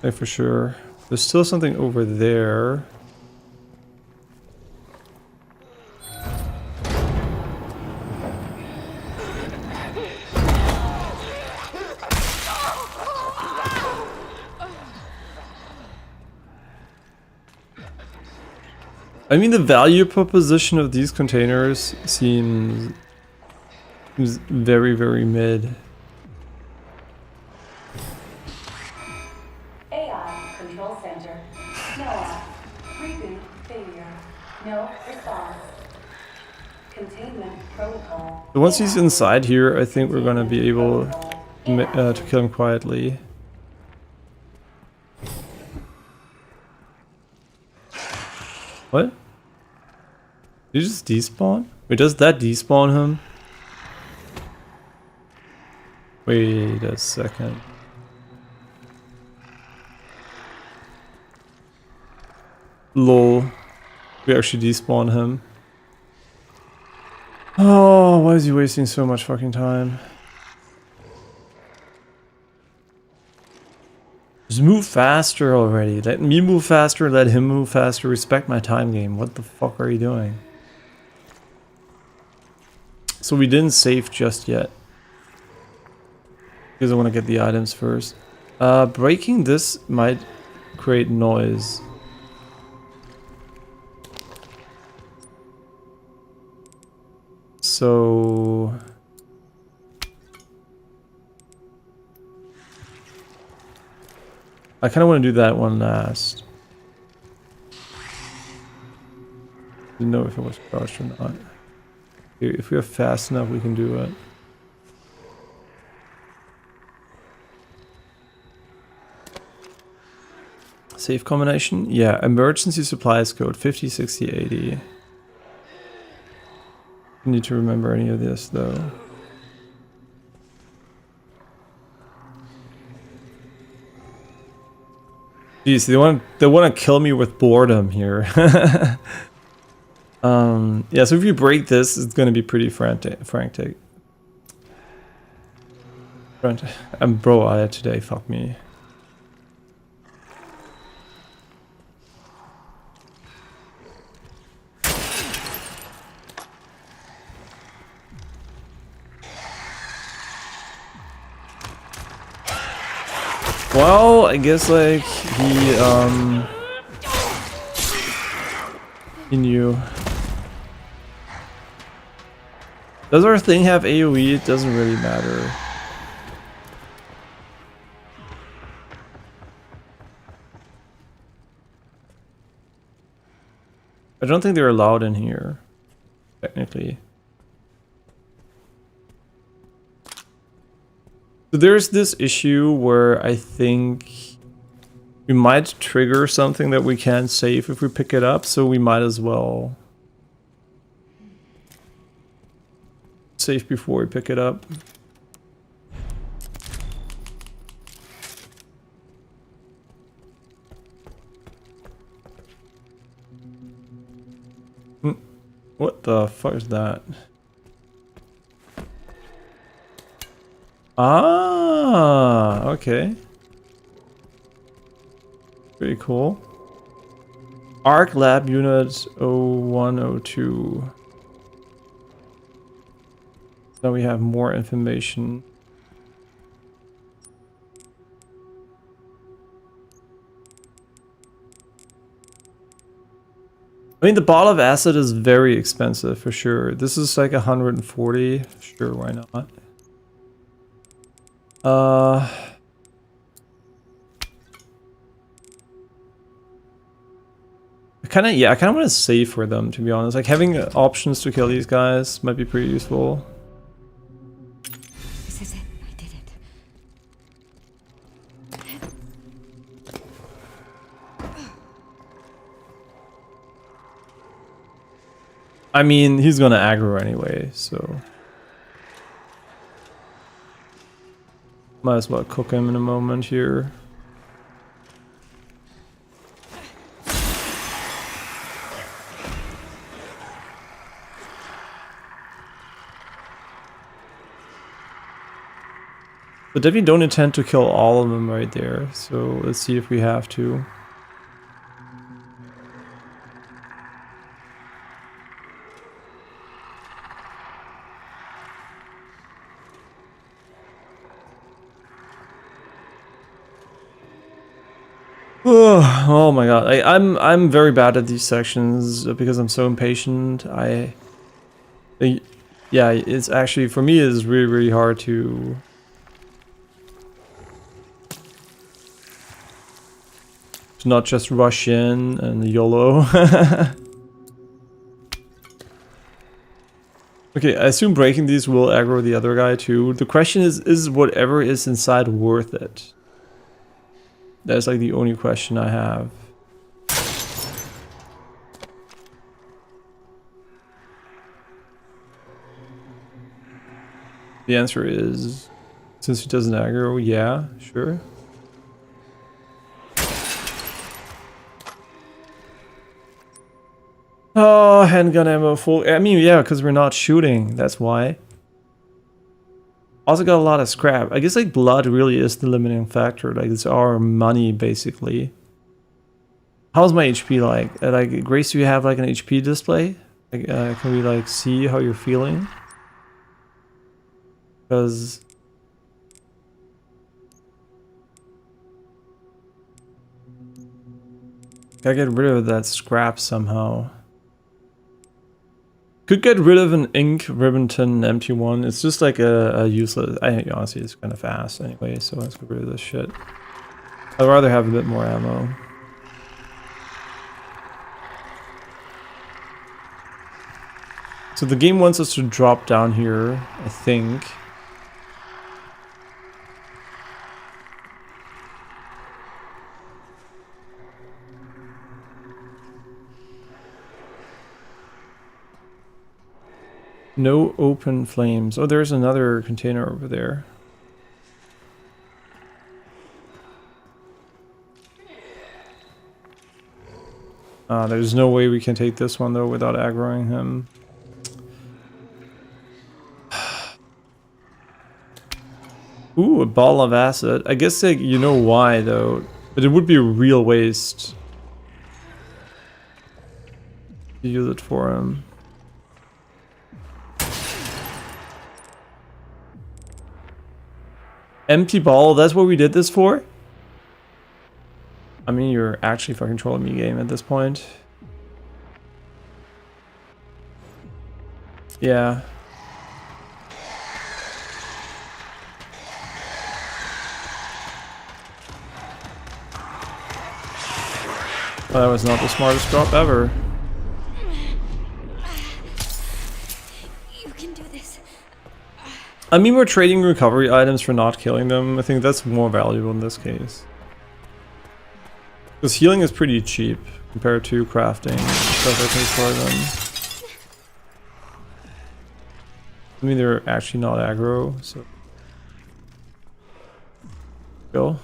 Yeah, for sure. There's still something over there. I mean, the value proposition of these containers seems very, very mid. AI Control Center. NOAA. Reboot failure. No response. Containment protocol. So once he's inside here, I think we're gonna be able to kill him quietly. What? Did you just despawn? Wait, does that despawn him? Wait a second. Lol. We actually despawn him. Oh, why is he wasting so much fucking time? Just move faster already. Let me move faster, let him move faster. Respect my time game. What the fuck are you doing? So we didn't save just yet. Because I want to get the items first. Breaking this might create noise. So... I kind of want to do that one last. Didn't know if it was crouched or not. If we are fast enough, we can do it. Safe combination? Yeah, emergency supplies code 50, 60, 80. I need to remember any of this though. Jeez, they want to kill me with boredom here. Yeah, so if you break this, it's gonna be pretty frantic. I'm bro-eyed today, fuck me. Well, I guess like he knew. Does our thing have AoE? It doesn't really matter. I don't think they're allowed in here, technically. So there's this issue where I think we might trigger something that we can't save if we pick it up, so we might as well save before we pick it up. What the fuck is that? Ah, okay. Pretty cool. Arc Lab Unit 0102. Now we have more information. I mean, the bottle of acid is very expensive for sure. This is like 140. Sure, why not? I kind of want to save for them, to be honest. Like having options to kill these guys might be pretty useful. This is it. I did it. I mean, he's gonna aggro anyway, so might as well cook him in a moment here. But definitely don't intend to kill all of them right there, so let's see if we have to. Oh my god, I'm very bad at these sections because I'm so impatient. Yeah, it's actually, for me, it's really hard to not just rush in and YOLO. Okay, I assume breaking these will aggro the other guy too. The question is whatever is inside worth it? That's like the only question I have. The answer is, since he doesn't aggro, yeah, sure. Oh, handgun ammo full. I mean, yeah, because we're not shooting. That's why. Also got a lot of scrap. I guess like blood really is the limiting factor. Like it's our money basically. How's my HP like? Like Grace, do you have like an HP display? Like, can we like see how you're feeling? Because gotta get rid of that scrap somehow. Could get rid of an ink Ribbenton empty one. It's just like a useless. I think honestly it's kind of fast anyway, so let's get rid of this shit. I'd rather have a bit more ammo. So the game wants us to drop down here, I think. No open flames. Oh, there's another container over there. There's no way we can take this one though without aggroing him. Ooh, a ball of acid. I guess like, you know why though, but it would be a real waste to use it for him. Empty ball, that's what we did this for? I mean, you're actually fucking trolling me, game, at this point. Yeah. Well, that was not the smartest drop ever. You can do this. I mean, we're trading recovery items for not killing them. I think that's more valuable in this case. Because healing is pretty cheap compared to crafting stuff I can for them. I mean, they're actually not aggro, so... Go.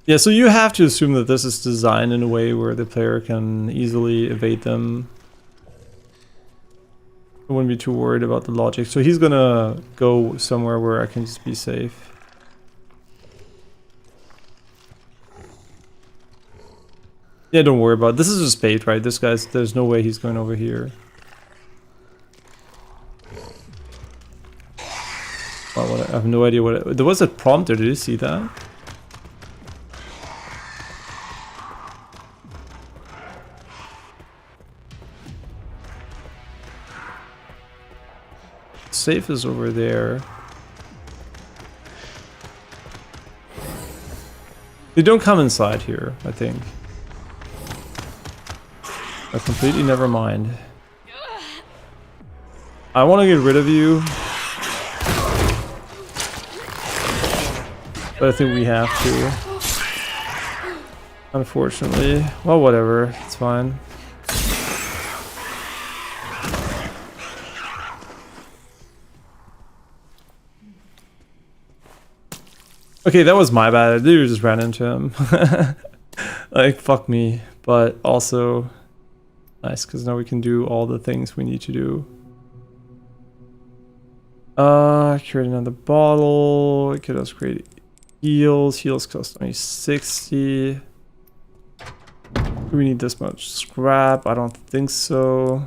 Yeah, so you have to assume that this is designed in a way where the player can easily evade them. I wouldn't be too worried about the logic. So he's gonna go somewhere where I can just be safe. Yeah, don't worry about it. This is just bait, right? This guy's, there's no way he's going over here. Well, what, I have no idea what it, there was a prompter, did you see that? Safe is over there. They don't come inside here, I think. I completely never mind. I want to get rid of you. But I think we have to. Unfortunately. Well, whatever. It's fine. Okay, that was my bad. I literally just ran into him. Like, fuck me. But also, nice, because now we can do all the things we need to do. Create another bottle. It could also create heals. Heals cost only 60. Do we need this much scrap? I don't think so.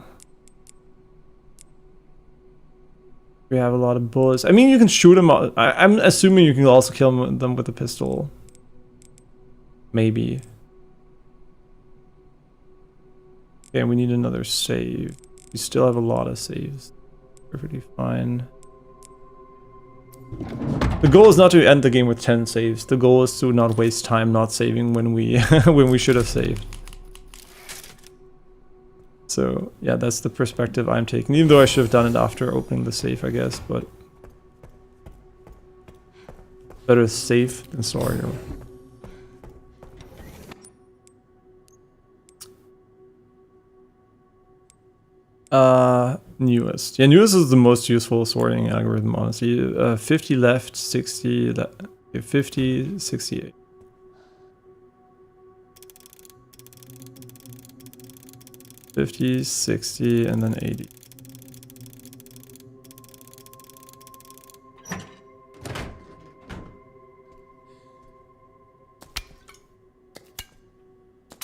We have a lot of bullets. I mean, you can shoot them. I'm assuming you can also kill them with a pistol. Maybe. Okay, we need another save. We still have a lot of saves. Perfectly fine. The goal is not to end the game with 10 saves. The goal is to not waste time not saving when we when we should have saved. So yeah, that's the perspective I'm taking. Even though I should have done it after opening the safe, I guess, but better safe than sorry. Newest. Yeah, newest is the most useful sorting algorithm, honestly. 50 left, 60 left, 50, 68. $50, $60, and then $80.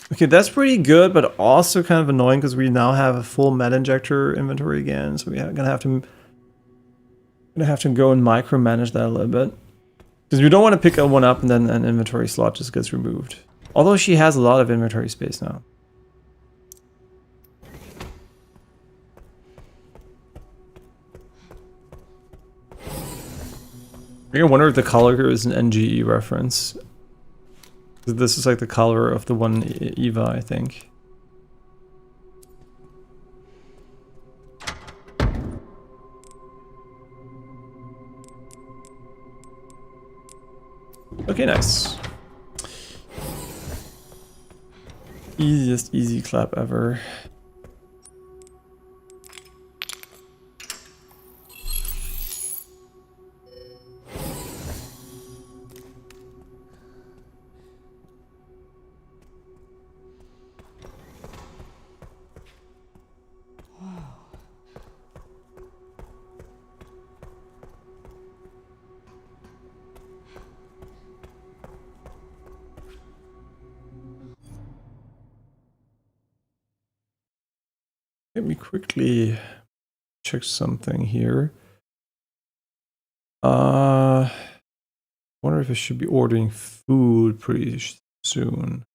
Okay, that's pretty good, but also kind of annoying because we now have a full med injector inventory again, so we're gonna have to go and micromanage that a little bit. Because we don't want to pick one up and then an inventory slot just gets removed. Although she has a lot of inventory space now. I wonder if the color here is an NGE reference. This is like the color of the one Eva, I think. Okay, nice. Easiest easy clap ever. Let me quickly check something here. Wonder if I should be ordering food pretty soon.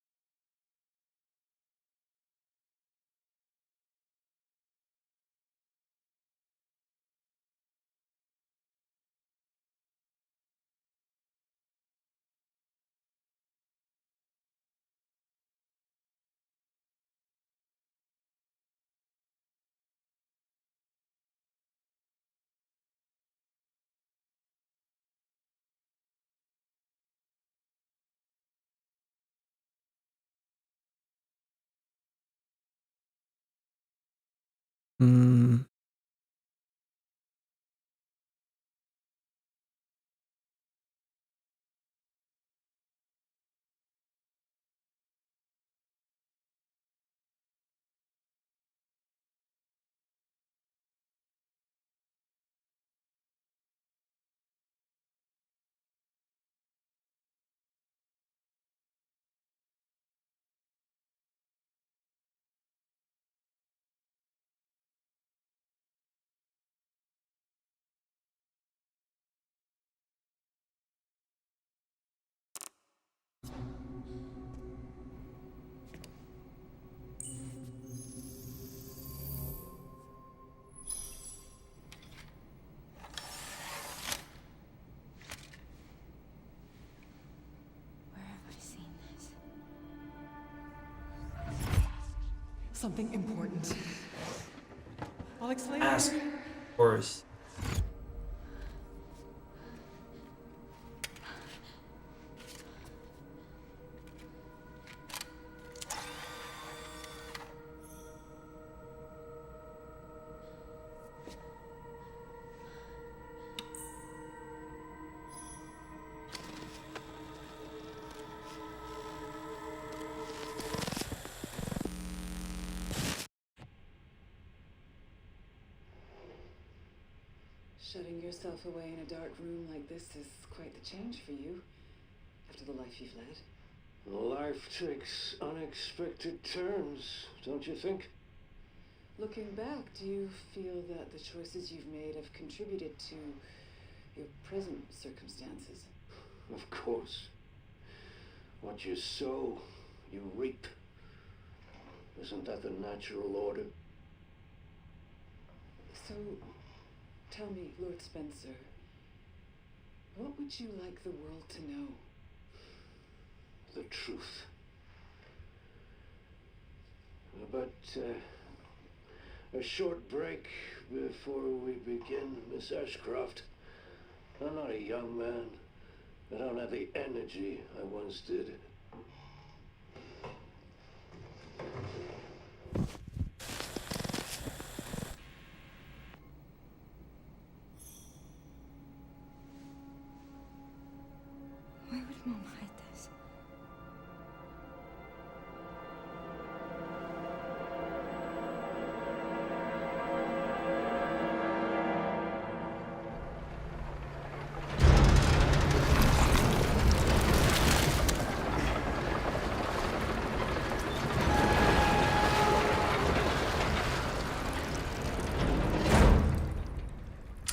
Hmm. Where have I seen this? Something important. I'll explain Ask, later. of course. Shutting yourself away in a dark room like this is quite the change for you, after the life you've led. Life takes unexpected turns, don't you think? Looking back, do you feel that the choices you've made have contributed to your present circumstances? Of course. What you sow, you reap. Isn't that the natural order? So, tell me, Lord Spencer, what would you like the world to know? The truth. But a short break before we begin, Miss Ashcroft. I'm not a young man. I don't have the energy I once did. Why would Mom hide this?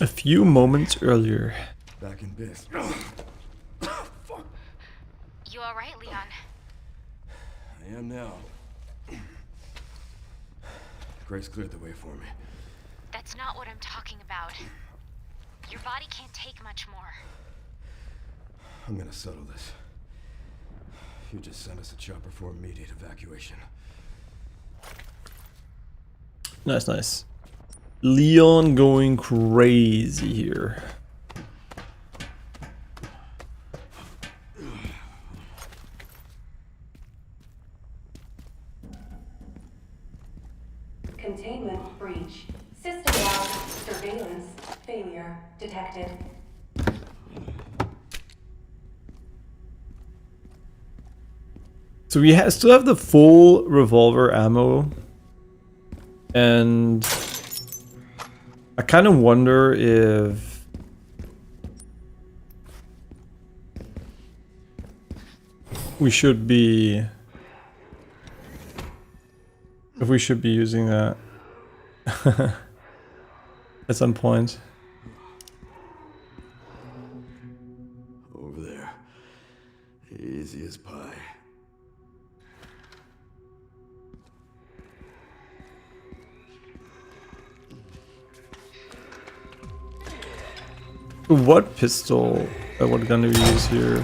A few moments earlier. Back in biz. You alright, Leon? I am now. Grace cleared the way for me. That's not what I'm talking about. Your body can't take much more. I'm gonna settle this. You just sent us a chopper for immediate evacuation. Nice, nice. Leon going crazy here. Containment breach. System-wide surveillance failure detected. So we still have the full revolver ammo, and I kind of wonder if we should be using that at some point. Over there. Easy as pie. What pistol, what gun do we use here?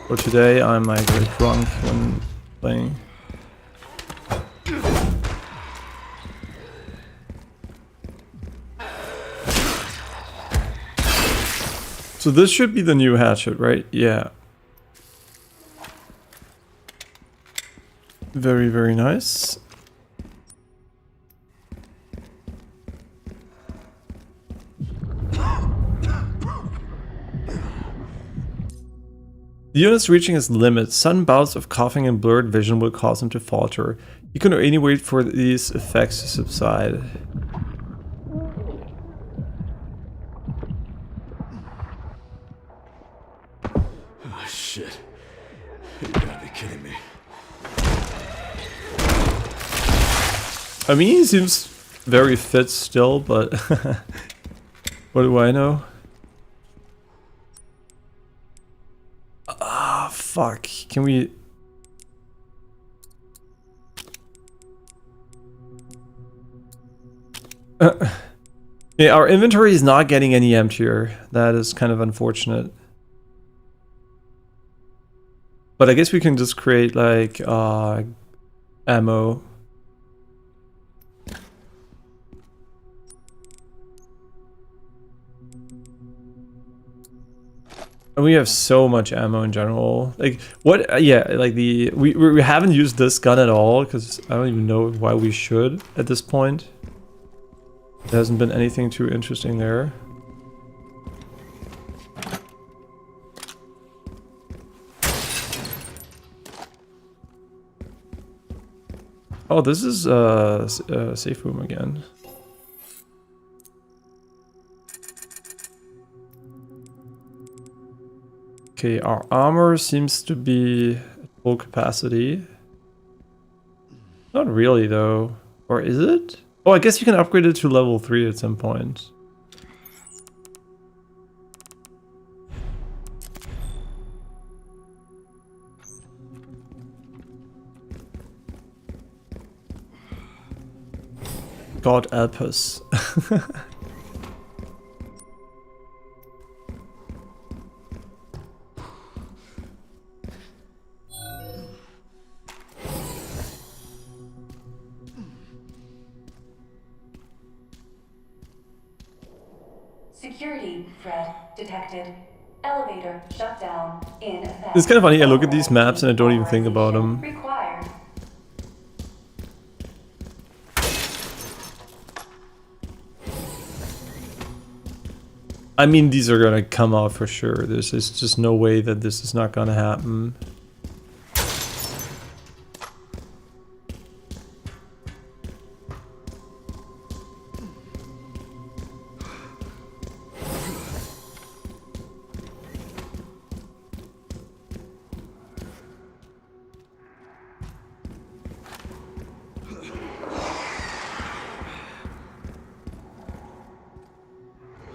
For today, I'm like very drunk when playing. So this should be the new hatchet, right? Yeah. Very, very nice. The unit's reaching its limit. Sudden bouts of coughing and blurred vision will cause him to falter. You can only wait for these effects to subside. Oh, shit. You gotta be kidding me. I mean, he seems very fit still, but what do I know? Ah, fuck. Can we... Yeah, our inventory is not getting any emptier. That is kind of unfortunate. But I guess we can just create like ammo. And we have so much ammo in general. Like what? Yeah, like we haven't used this gun at all because I don't even know why we should at this point. There hasn't been anything too interesting there. Oh, this is safe room again. Okay, our armor seems to be at full capacity. Not really though. Or is it? Oh, I guess you can upgrade it to level 3 at some point. God help us. Security threat detected. Elevator shut down in effect. It's kind of funny, I look at these maps and I don't even think about them. Required. I mean, these are gonna come out for sure. There's just no way that this is not gonna happen.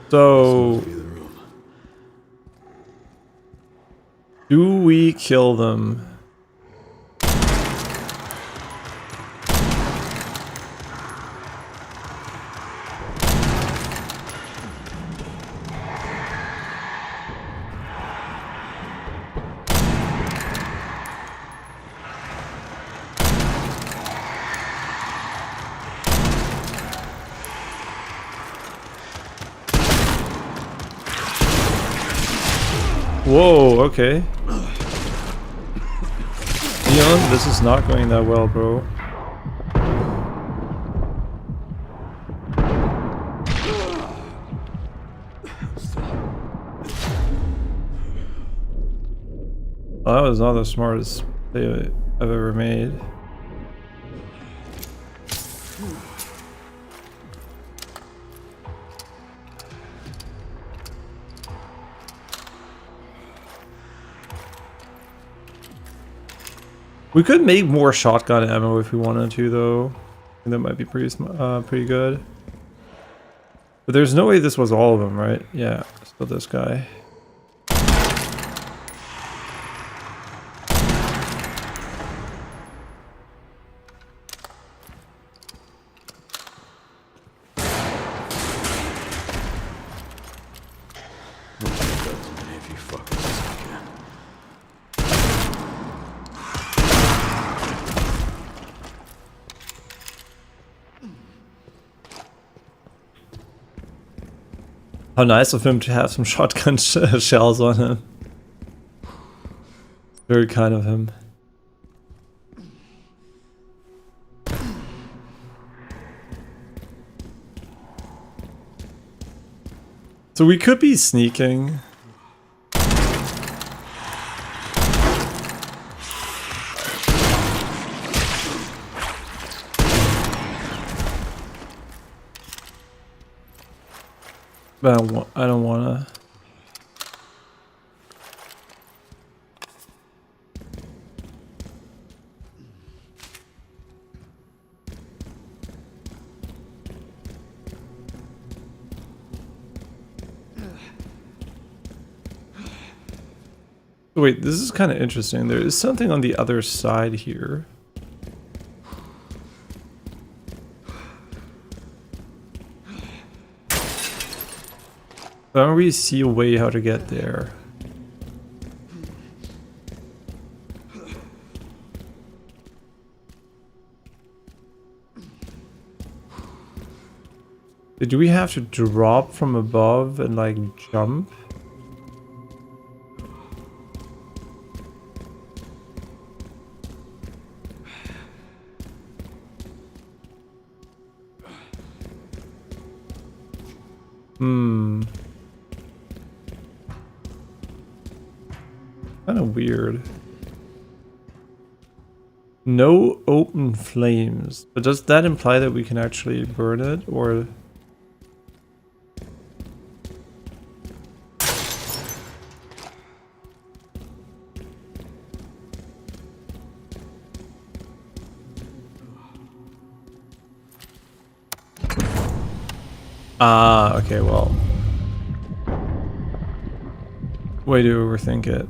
So, do we kill them? Whoa, okay. Leon, this is not going that well, bro. Well, that was not the smartest play I've ever made. We could make more shotgun ammo if we wanted to, though. I think that might be pretty good. But there's no way this was all of them, right? Yeah, still this guy. How nice of him to have some shotgun shells on him. Very kind of him. So we could be sneaking. But I don't wanna. Wait, this is kind of interesting. There is something on the other side here. I don't really see a way how to get there. Do we have to drop from above and like jump? Kind of weird. No open flames. But does that imply that we can actually burn it, or? Ah, okay, well. Way to overthink it.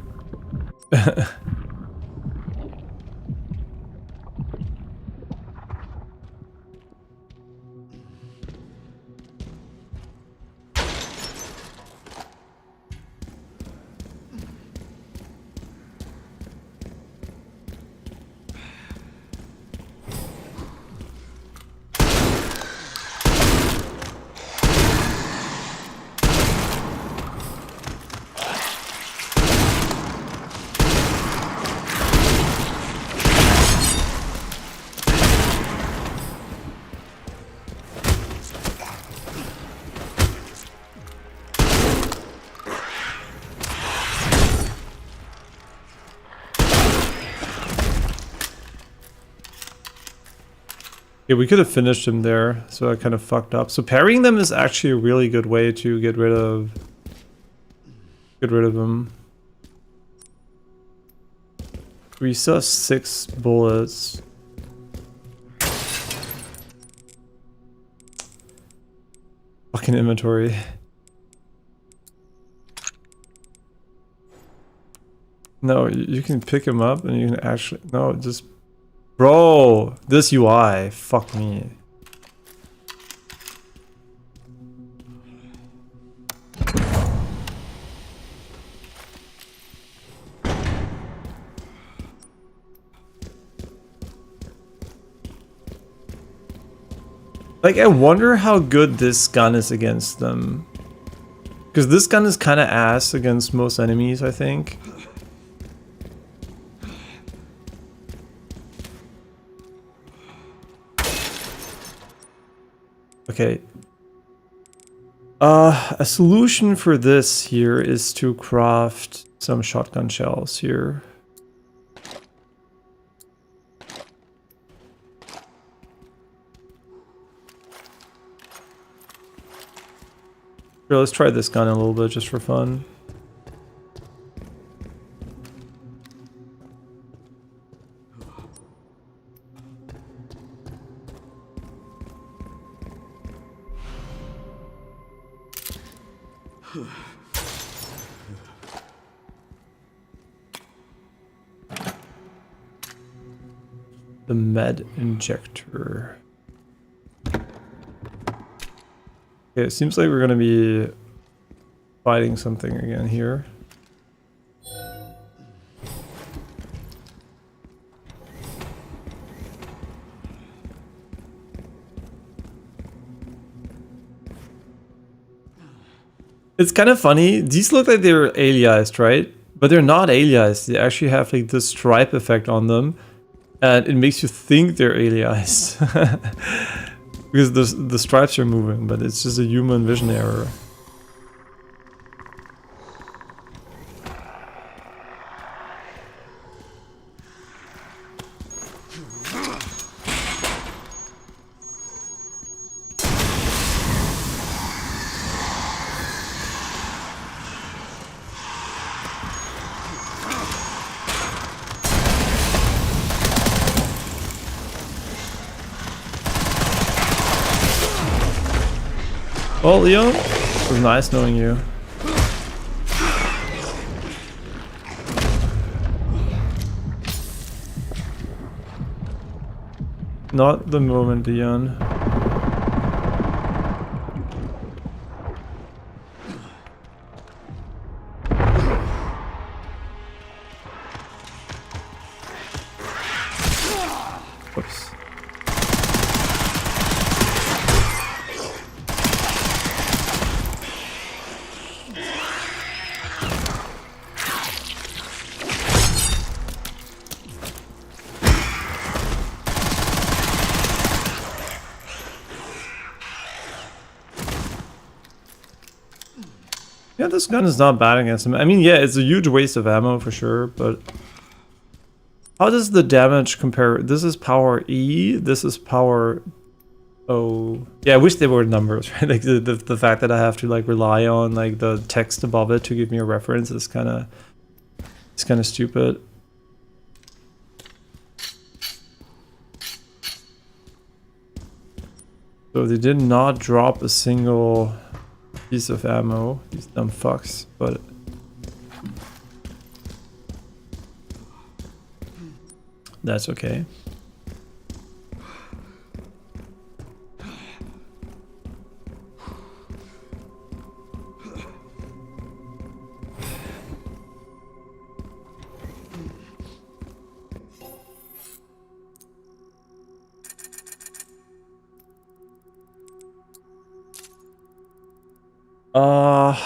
Yeah, we could have finished him there, so I kind of fucked up. So parrying them is actually a really good way to get rid of him. We still have 6 bullets. Fucking inventory. No, you can pick him up and you can actually... No, just... Bro, this UI, fuck me. Like, I wonder how good this gun is against them. Because this gun is kind of ass against most enemies, I think. Okay. A solution for this here is to craft some shotgun shells here. Here, let's try this gun a little bit just for fun. The med injector. Okay, it seems like we're gonna be fighting something again here. It's kind of funny. These look like they're aliased, right? But they're not aliased. They actually have like this stripe effect on them. And it makes you think they're aliased. Because the stripes are moving, but it's just a human vision error. Well, Leon, it was nice knowing you. Not the moment, Leon. Oops. Yeah, this gun is not bad against him. I mean, yeah, it's a huge waste of ammo for sure, but how does the damage compare? This is power E, this is power O. Yeah, I wish they were numbers, right? Like the fact that I have to like rely on like the text above it to give me a reference is kind of stupid. So they did not drop a single piece of ammo, these dumb fucks, but that's okay.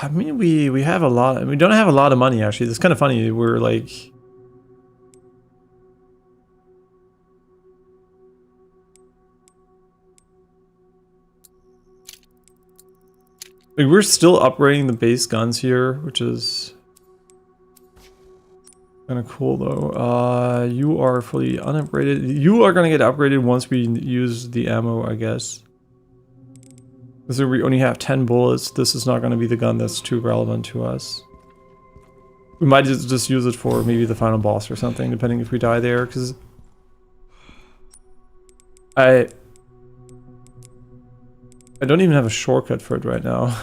I mean, we have a lot. We don't have a lot of money actually. It's kind of funny. We're like, we're still upgrading the base guns here, which is kind of cool though. You are fully unupgraded. You are gonna get upgraded once we use the ammo, I guess. So we only have 10 bullets. This is not going to be the gun that's too relevant to us. We might just use it for maybe the final boss or something, depending if we die there, because I don't even have a shortcut for it right now.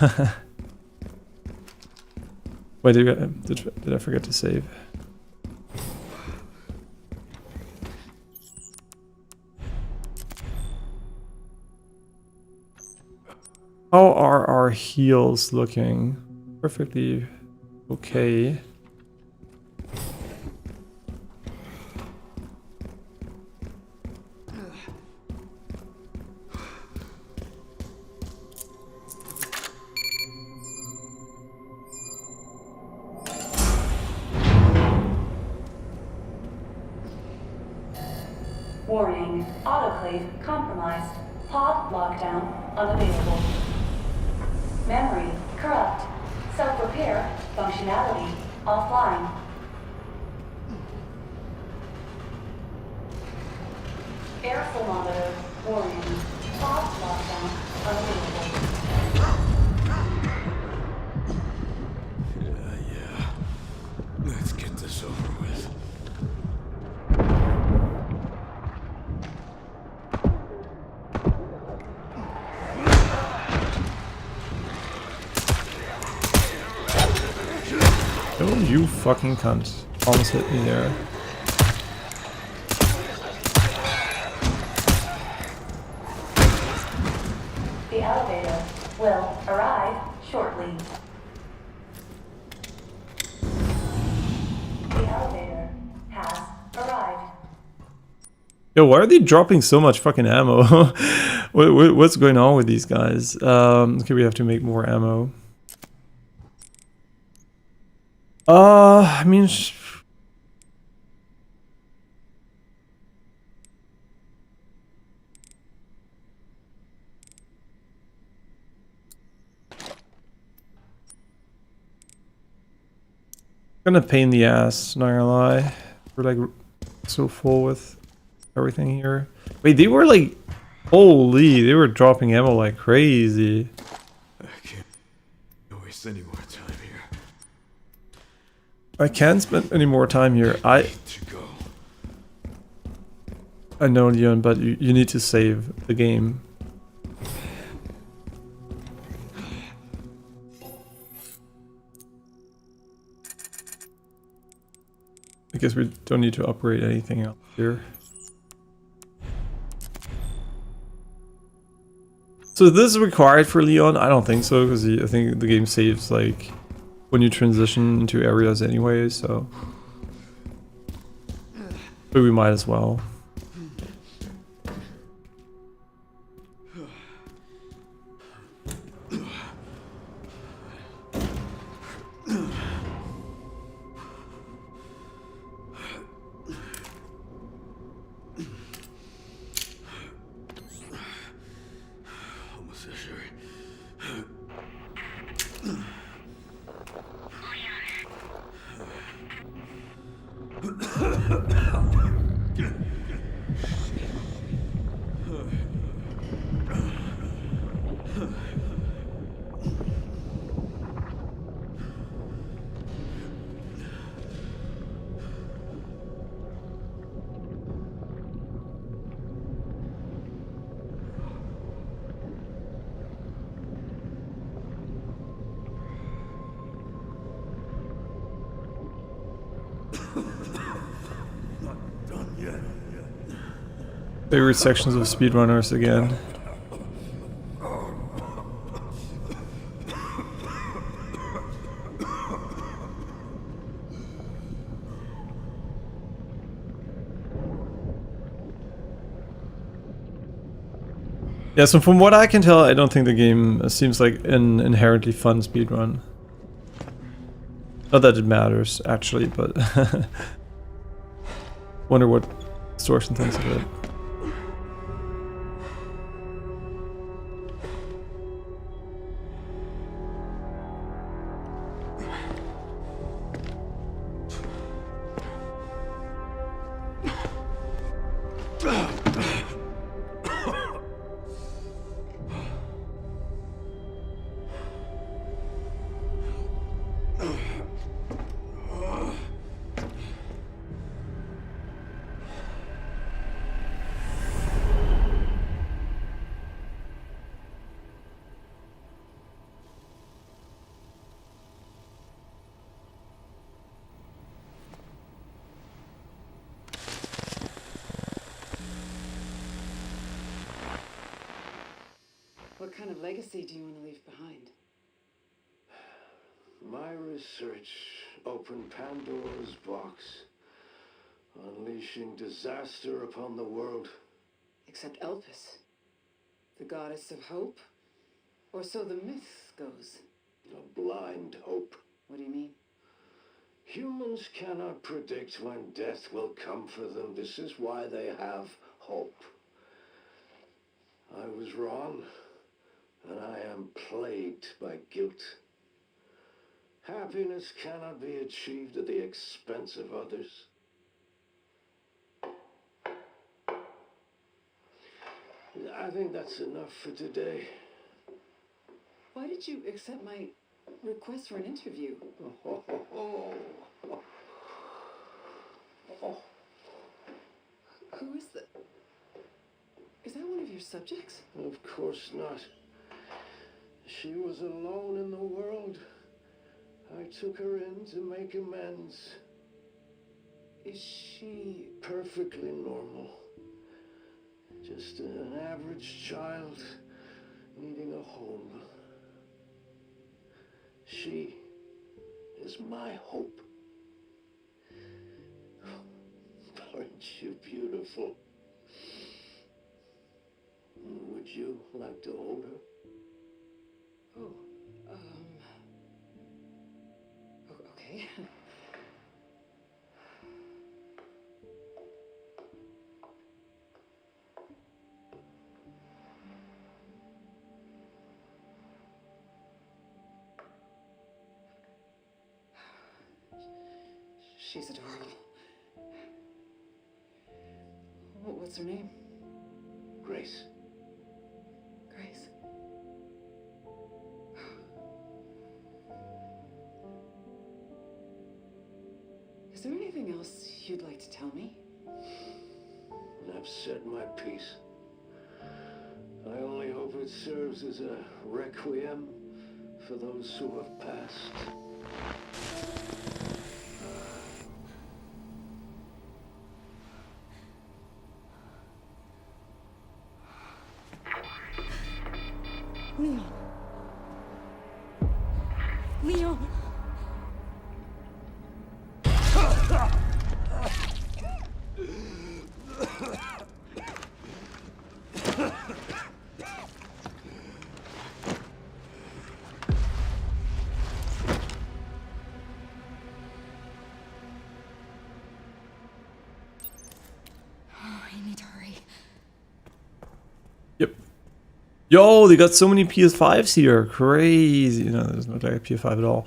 Wait, did I forget to save? How are our heals looking? Perfectly okay. Autoclave compromised. Pod lockdown unavailable. Memory corrupt. Self-repair functionality offline. Air thermometer warning. Pod lockdown unavailable. Yeah. Let's get this over with. Oh, you fucking cunt. Almost hit me there. The elevator will arrive shortly. The elevator has arrived. Yo, why are they dropping so much fucking ammo? What's going on with these guys? Okay, we have to make more ammo. I mean... Gonna pain in the ass, not gonna lie. We're like so full with everything here. Wait, they were like... Holy, they were dropping ammo like crazy. I can't waste any more time here. I can't spend any more time here. To go. I know, Leon, but you need to save the game. I guess we don't need to upgrade anything else here. So is this required for Leon? I don't think so, because I think the game saves like when you transition into areas anyway, so... But we might as well. Favorite sections of speedrunners again. Yeah, so from what I can tell, I don't think the game seems like an inherently fun speedrun. Not that it matters, actually, but... Wonder what Distortion thinks of it. What kind of legacy do you want to leave behind? My research opened Pandora's box, unleashing disaster upon the world. Except Elpis, the goddess of hope? Or so the myth goes. A blind hope. What do you mean? Humans cannot predict when death will come for them. This is why they have hope. I was wrong, and I am plagued by guilt. Happiness cannot be achieved at the expense of others. I think that's enough for today. Why did you accept my request for an interview? Who is that? Is that one of your subjects? Of course not. She was alone in the world. I took her in to make amends. Is she... Perfectly normal. Just an average child needing a home. She is my hope. Aren't you beautiful? Would you like to hold her? Oh, okay. She's adorable. What's her name? Grace. Grace. Is there anything else you'd like to tell me? I've said my piece. I only hope it serves as a requiem for those who have passed. Leon. Leon. I need to hurry. Yep. Yo, they got so many PS5s here. Crazy. No, there's not like a PS5 at all.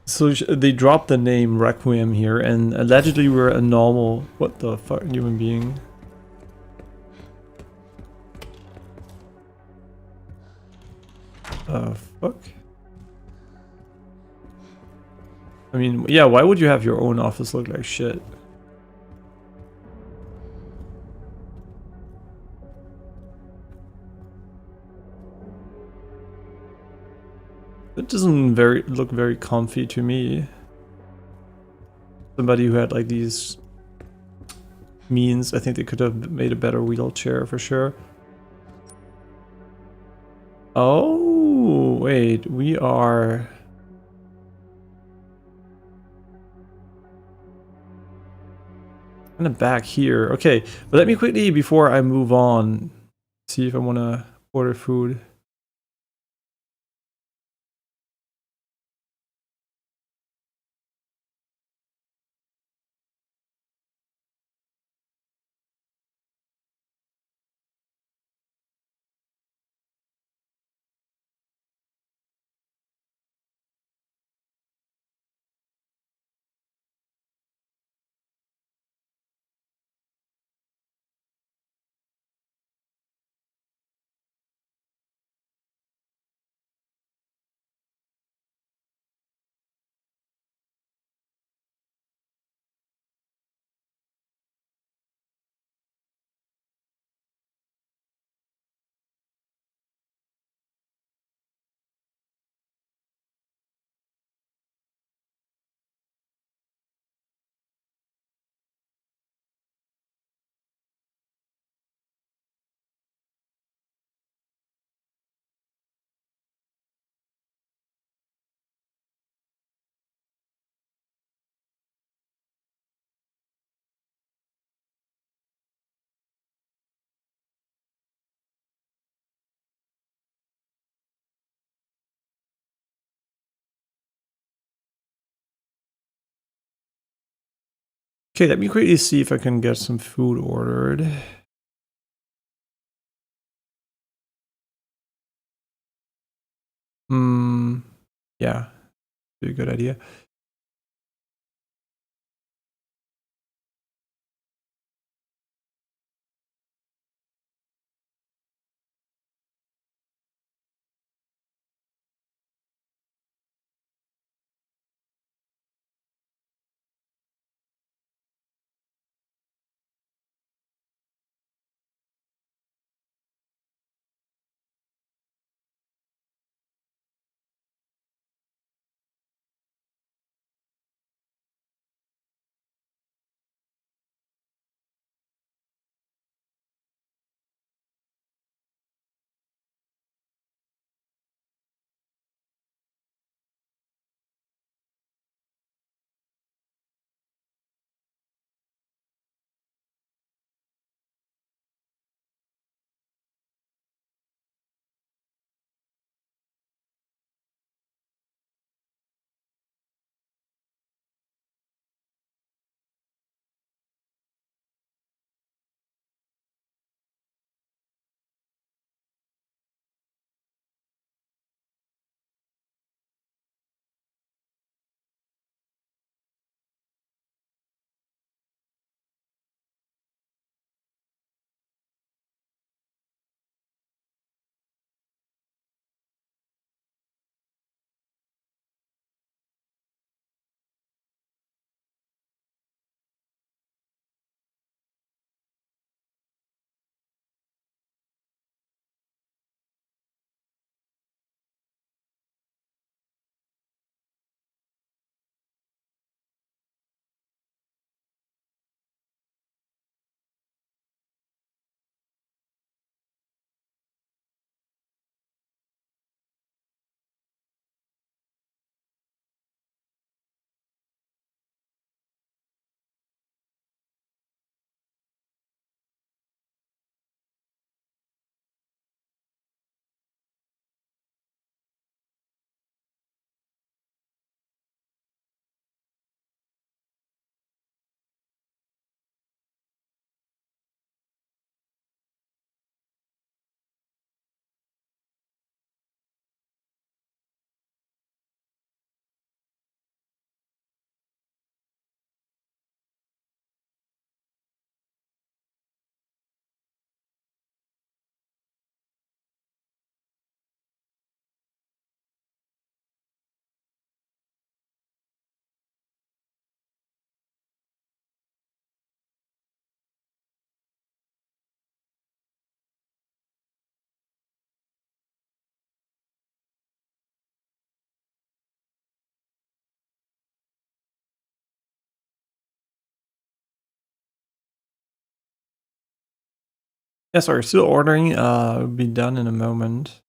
So they dropped the name Requiem here, and allegedly we're a normal, what the fuck, human being. Fuck. I mean, yeah, why would you have your own office look like shit? It doesn't look very comfy to me. Somebody who had like these means, I think they could have made a better wheelchair for sure. Oh, wait, we are... kind of back here. Okay, but let me quickly, before I move on, see if I want to order food. Okay, let me quickly see if I can get some food ordered. Yeah, be a good idea. Yeah, sorry, still ordering. Will be done in a moment.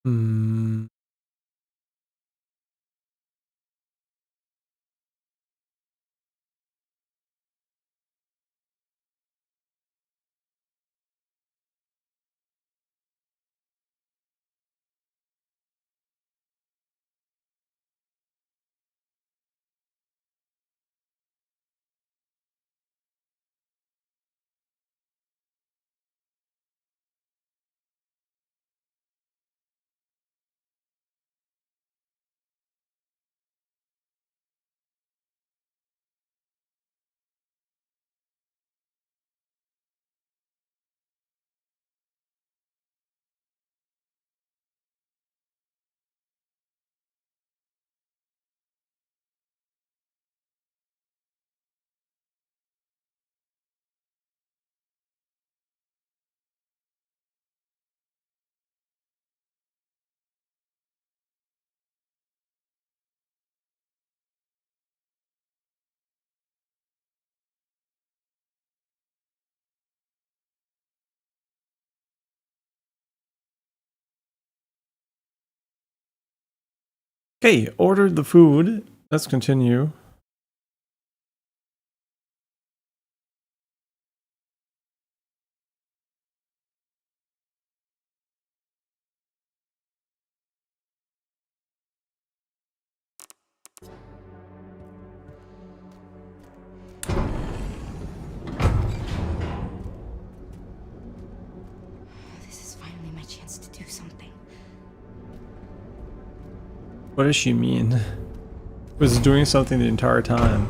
Hmm. Okay, ordered the food. Let's continue. This is finally my chance to do something. What does she mean? Was doing something the entire time.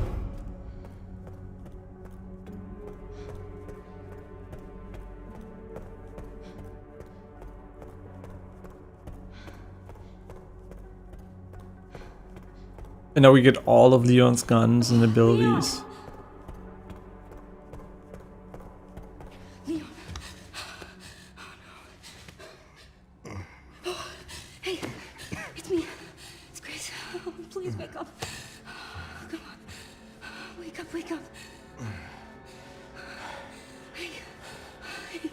And now we get all of Leon's guns and abilities. Leon. Oh, hey, it's me. It's Grace. Oh, please wake up. Come on. Wake up, wake up. Hey. Hey, you.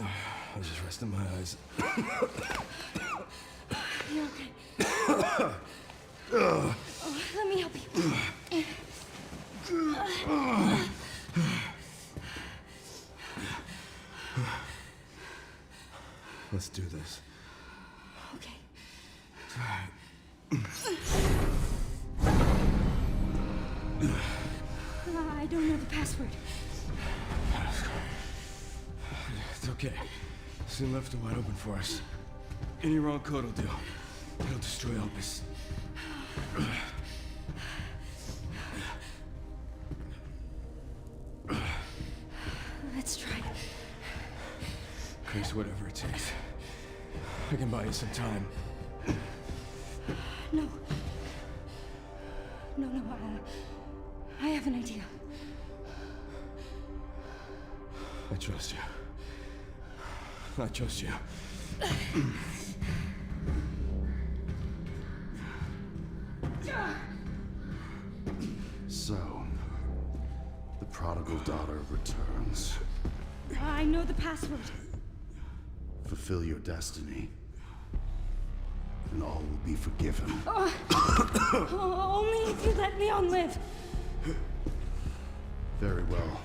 I was just resting my eyes. You're okay. Oh, let me help you. Let's do this. Okay. I don't know the password. It's okay. Soon left are wide open for us. Any wrong code will do. It'll destroy Elpis. Let's try. Chris, whatever it takes. I can buy you some time. No. No, I have an idea. I trust you. I trust you. So, the prodigal daughter returns. I know the password. Fulfill your destiny, and all will be forgiven. Only if you let Leon live. Very well.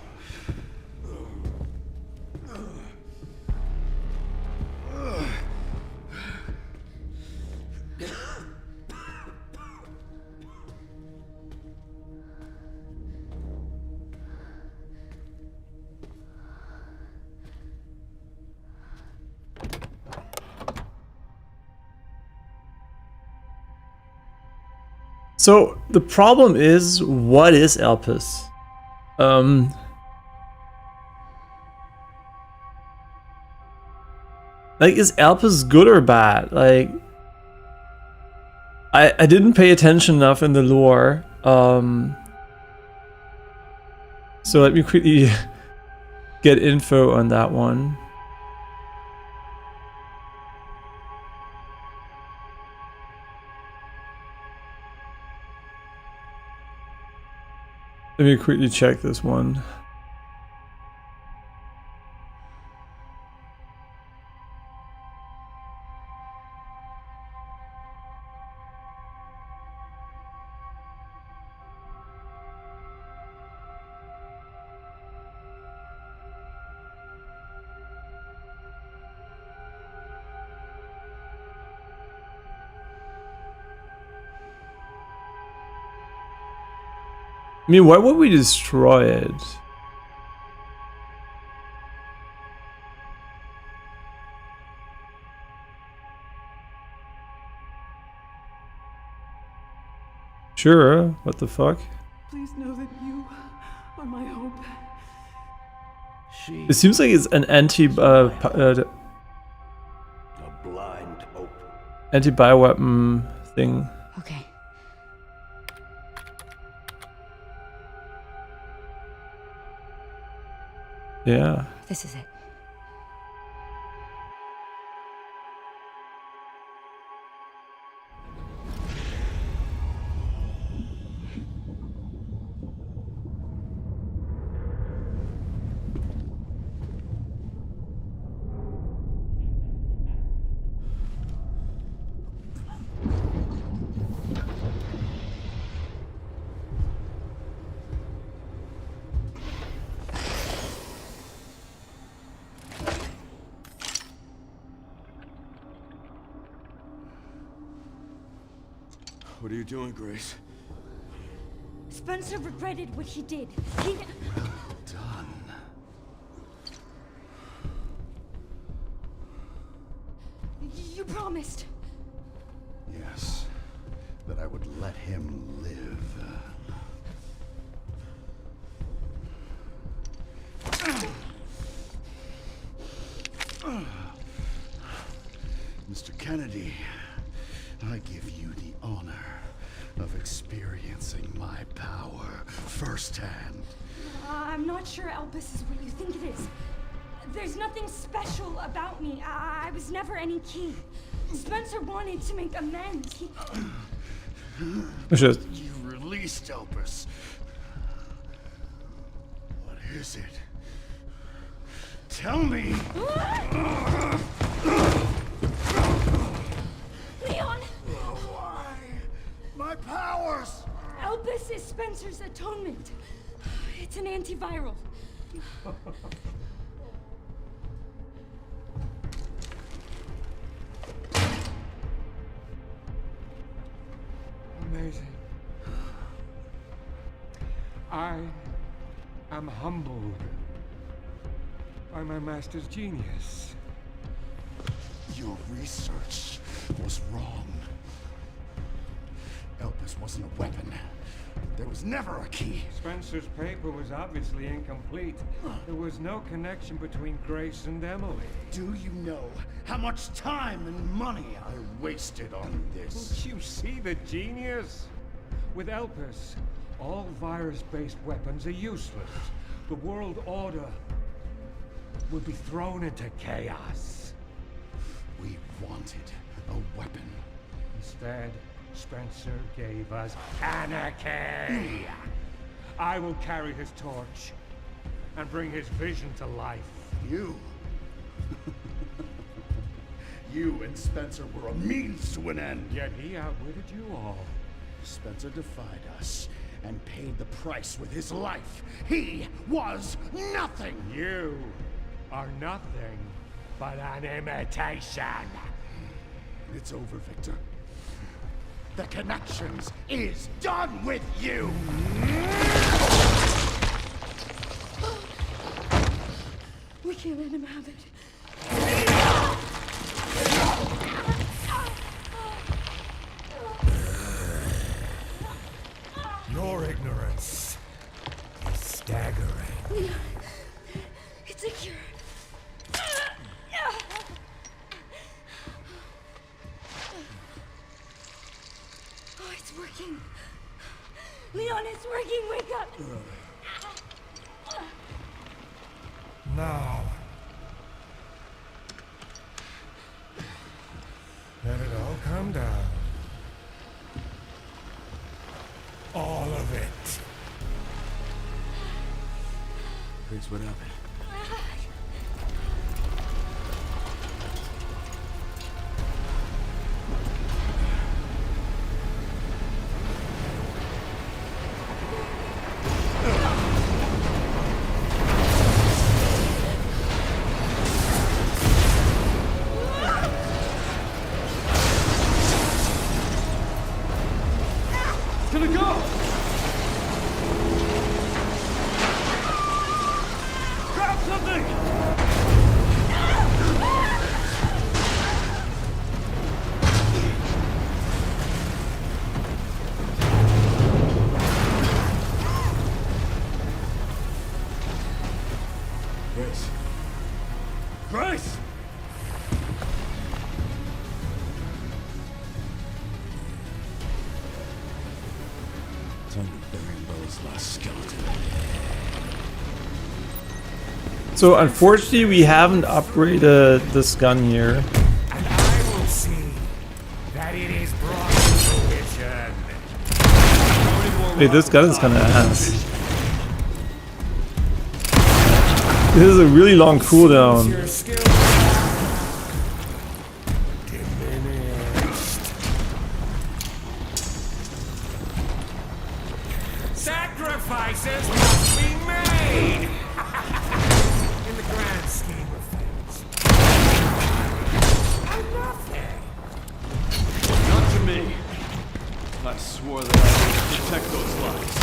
So the problem is, what is Elpis? Like, is Elpis good or bad? Like, I didn't pay attention enough in the lore. So let me quickly get info on that one. Let me quickly check this one. I mean, why would we destroy it? Sure, what the fuck? Please know that you are my hope. She It seems like it's an a blind hope. anti-bioweapon thing. Okay. Yeah. This is it. What are you doing, Grace? Spencer regretted what he did. He... Done. You promised. Yes. That I would let him live. Mr. Kennedy, I give you the honor of experiencing my power firsthand. I'm not sure Elpis is what you think it is. There's nothing special about me. I was never any key. Spencer wanted to make amends. He... Just You released Elpis. What is it? Tell me! Leon! Why? My powers! Elpis is Spencer's atonement. It's an antiviral. Amazing. I am humbled by my master's genius. Your research was wrong. Elpis wasn't a weapon. There was never a key. Spencer's paper was obviously incomplete. There was no connection between Grace and Emily. Do you know how much time and money I wasted on this? Don't you see the genius? With Elpis, all virus-based weapons are useless. The world order will be thrown into chaos. We wanted a weapon. Instead, Spencer gave us anarchy. I will carry his torch and bring his vision to life. You? You and Spencer were a means to an end. Yet he outwitted you all. Spencer defied us and paid the price with his life. He was nothing. You are nothing but an imitation. It's over, Victor. The Connections is done with you! We can't let him have it. Your ignorance is staggering. It's a cure. Oh, it's working. Leon, it's working. Wake up. Now, let it all come down. All of it. Grace, what happened? It's gonna go! So unfortunately, we haven't upgraded this gun here. And I will see that it is brought to fruition. Wait, this gun is kind of ass. This is a really long cooldown. Your skill diminished. Sacrifices must be made. In the grand scheme of things. I'm nothing. Not to me. I swore that I would protect those lives.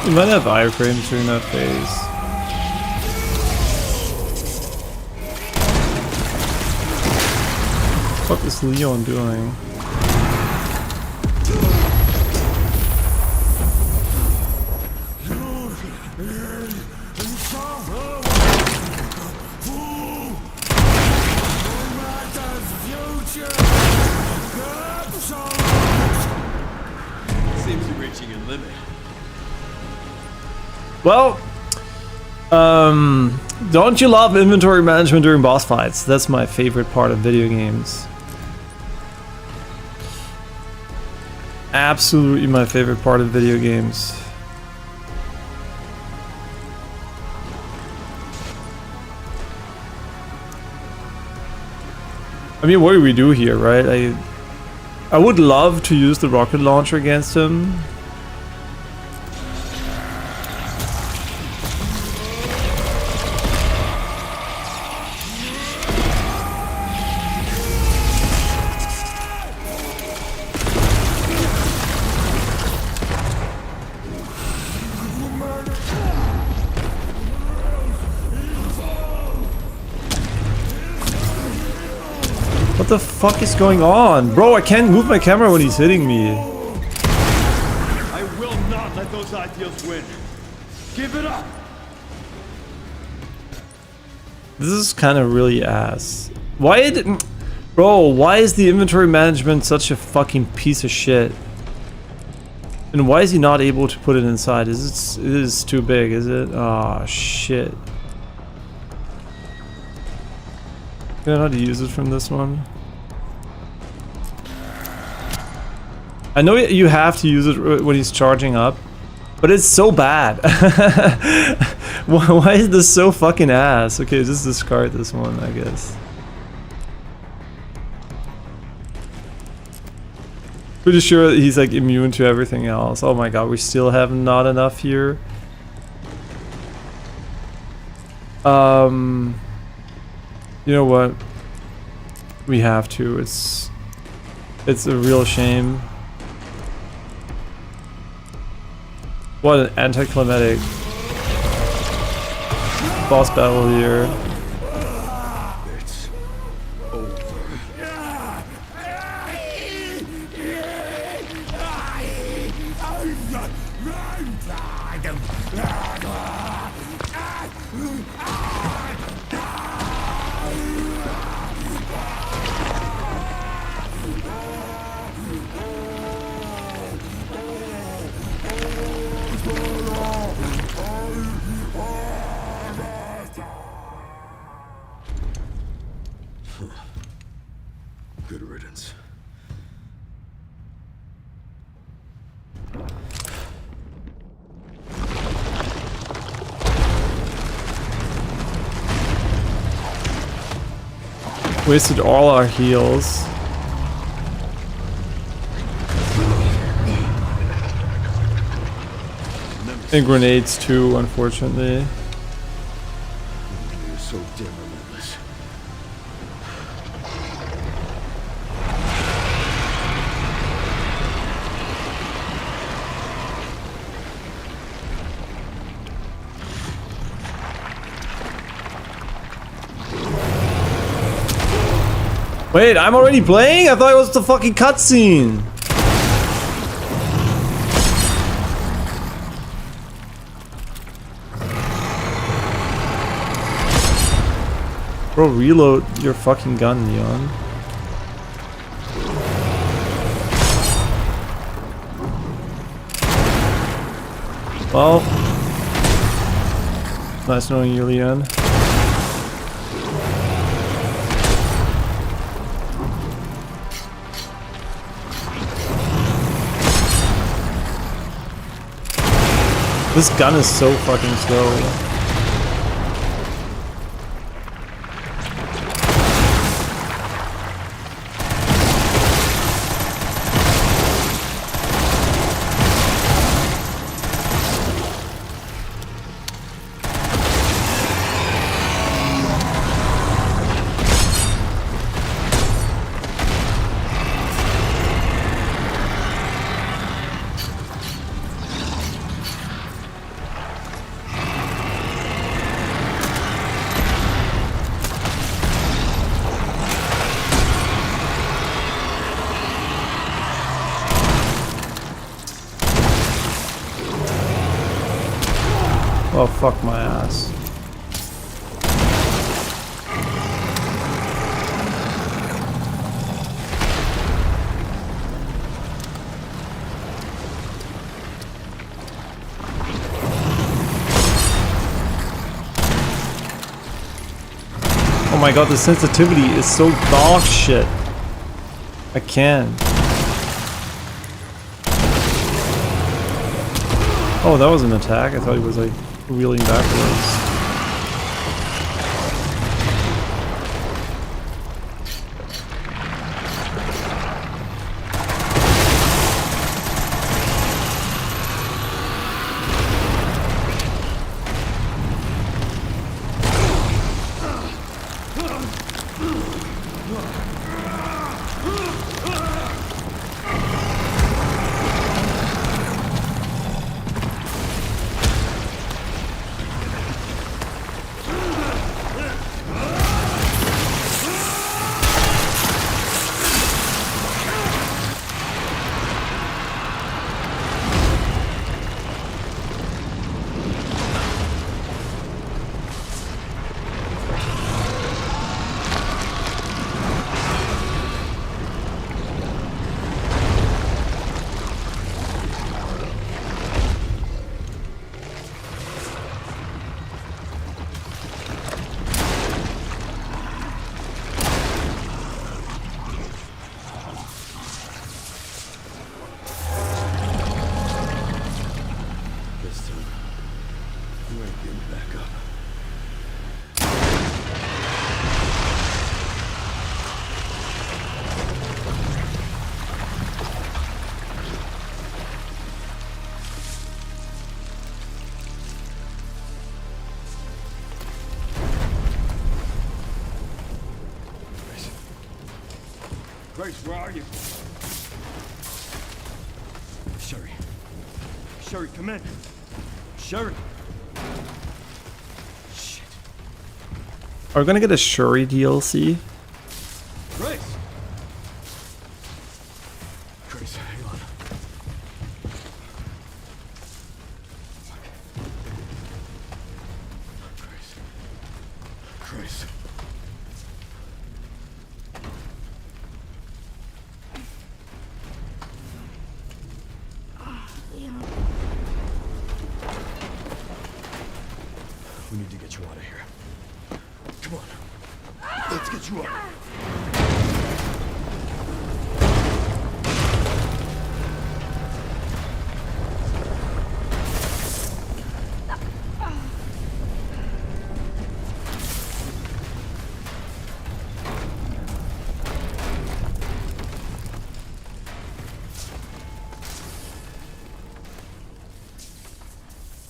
You might have wireframes during that phase. What is Leon doing? Seems you're reaching your limit. Well, don't you love inventory management during boss fights? That's my favorite part of video games. Absolutely my favorite part of video games. I mean, what do we do here, right? I would love to use the rocket launcher against him. What the fuck is going on? Bro, I can't move my camera when he's hitting me. I will not let those ideals win. Give it up. This is kind of really ass. Why didn't... Bro, why is the inventory management such a fucking piece of shit? And why is he not able to put it inside? It is too big, is it? Oh, shit. Can I not use it from this one? I know you have to use it when he's charging up, but it's so bad. Why is this so fucking ass? Okay, just discard this one, I guess. Pretty sure that he's like immune to everything else. Oh my god, we still have not enough here. You know what? We have to. It's a real shame. What an anticlimactic boss battle here. It's over. Good riddance. Wasted all our heals. And grenades too, unfortunately. You're so damn relentless. Wait, I'm already playing? I thought it was the fucking cutscene. Bro, reload your fucking gun, Leon. Well, nice knowing you, Leon. This gun is so fucking slow. Oh, fuck my ass. Oh my god, the sensitivity is so dog shit. I can't. Oh, that was an attack. I thought he was like wheeling backwards. Grace, where are you? Sherry. Sherry, come in. Sherry. Shit. Are we gonna get a Shuri DLC? Grace. Grace, hang on. Fuck. Grace. Grace. We need to get you out of here. Come on. Let's get you out.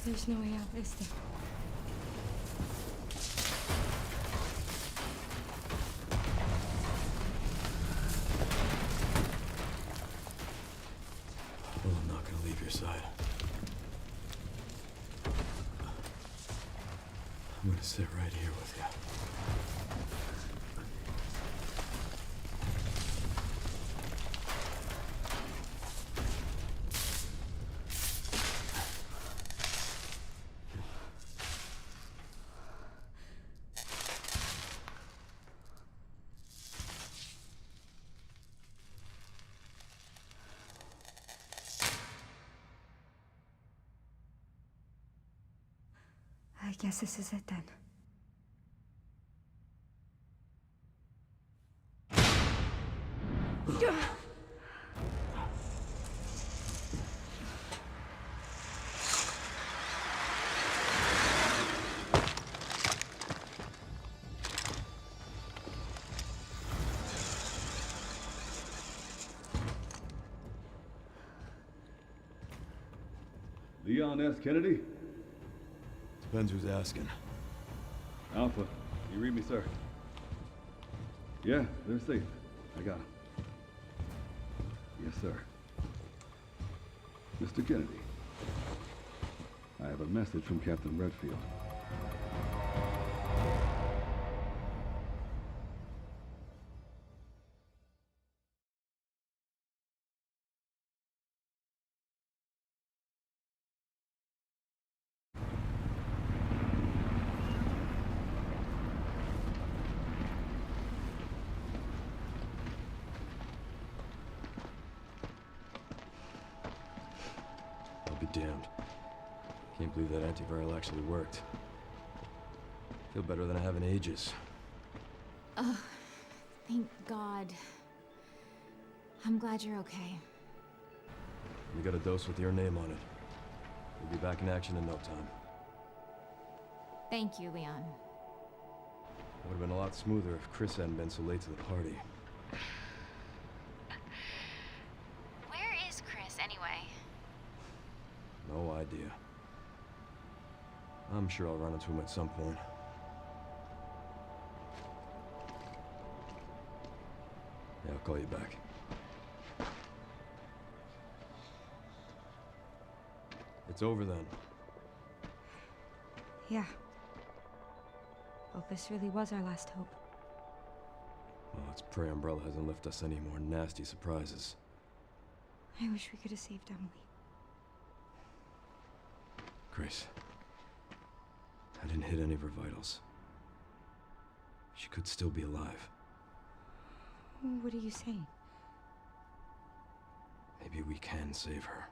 There's no way out, is there? Well, I'm not gonna leave your side. I'm gonna sit right here with you. guess this is it then. Leon S. Kennedy? Depends who's asking. Alpha, you read me, sir? Yeah, they're safe. I got them. Yes, sir. Mr. Kennedy, I have a message from Captain Redfield. I'll be damned. Can't believe that antiviral actually worked. Feel better than I have in ages. Oh, thank God. I'm glad you're okay. We got a dose with your name on it. We'll be back in action in no time. Thank you, Leon. Would have been a lot smoother if Chris hadn't been so late to the party. Where is Chris, anyway? No idea. I'm sure I'll run into him at some point. Yeah, I'll call you back. It's over then. Yeah. Well, this really was our last hope. Well, let's pray Umbrella hasn't left us any more nasty surprises. I wish we could have saved Emily. Grace. I didn't hit any of her vitals. She could still be alive. What are you saying? Maybe we can save her.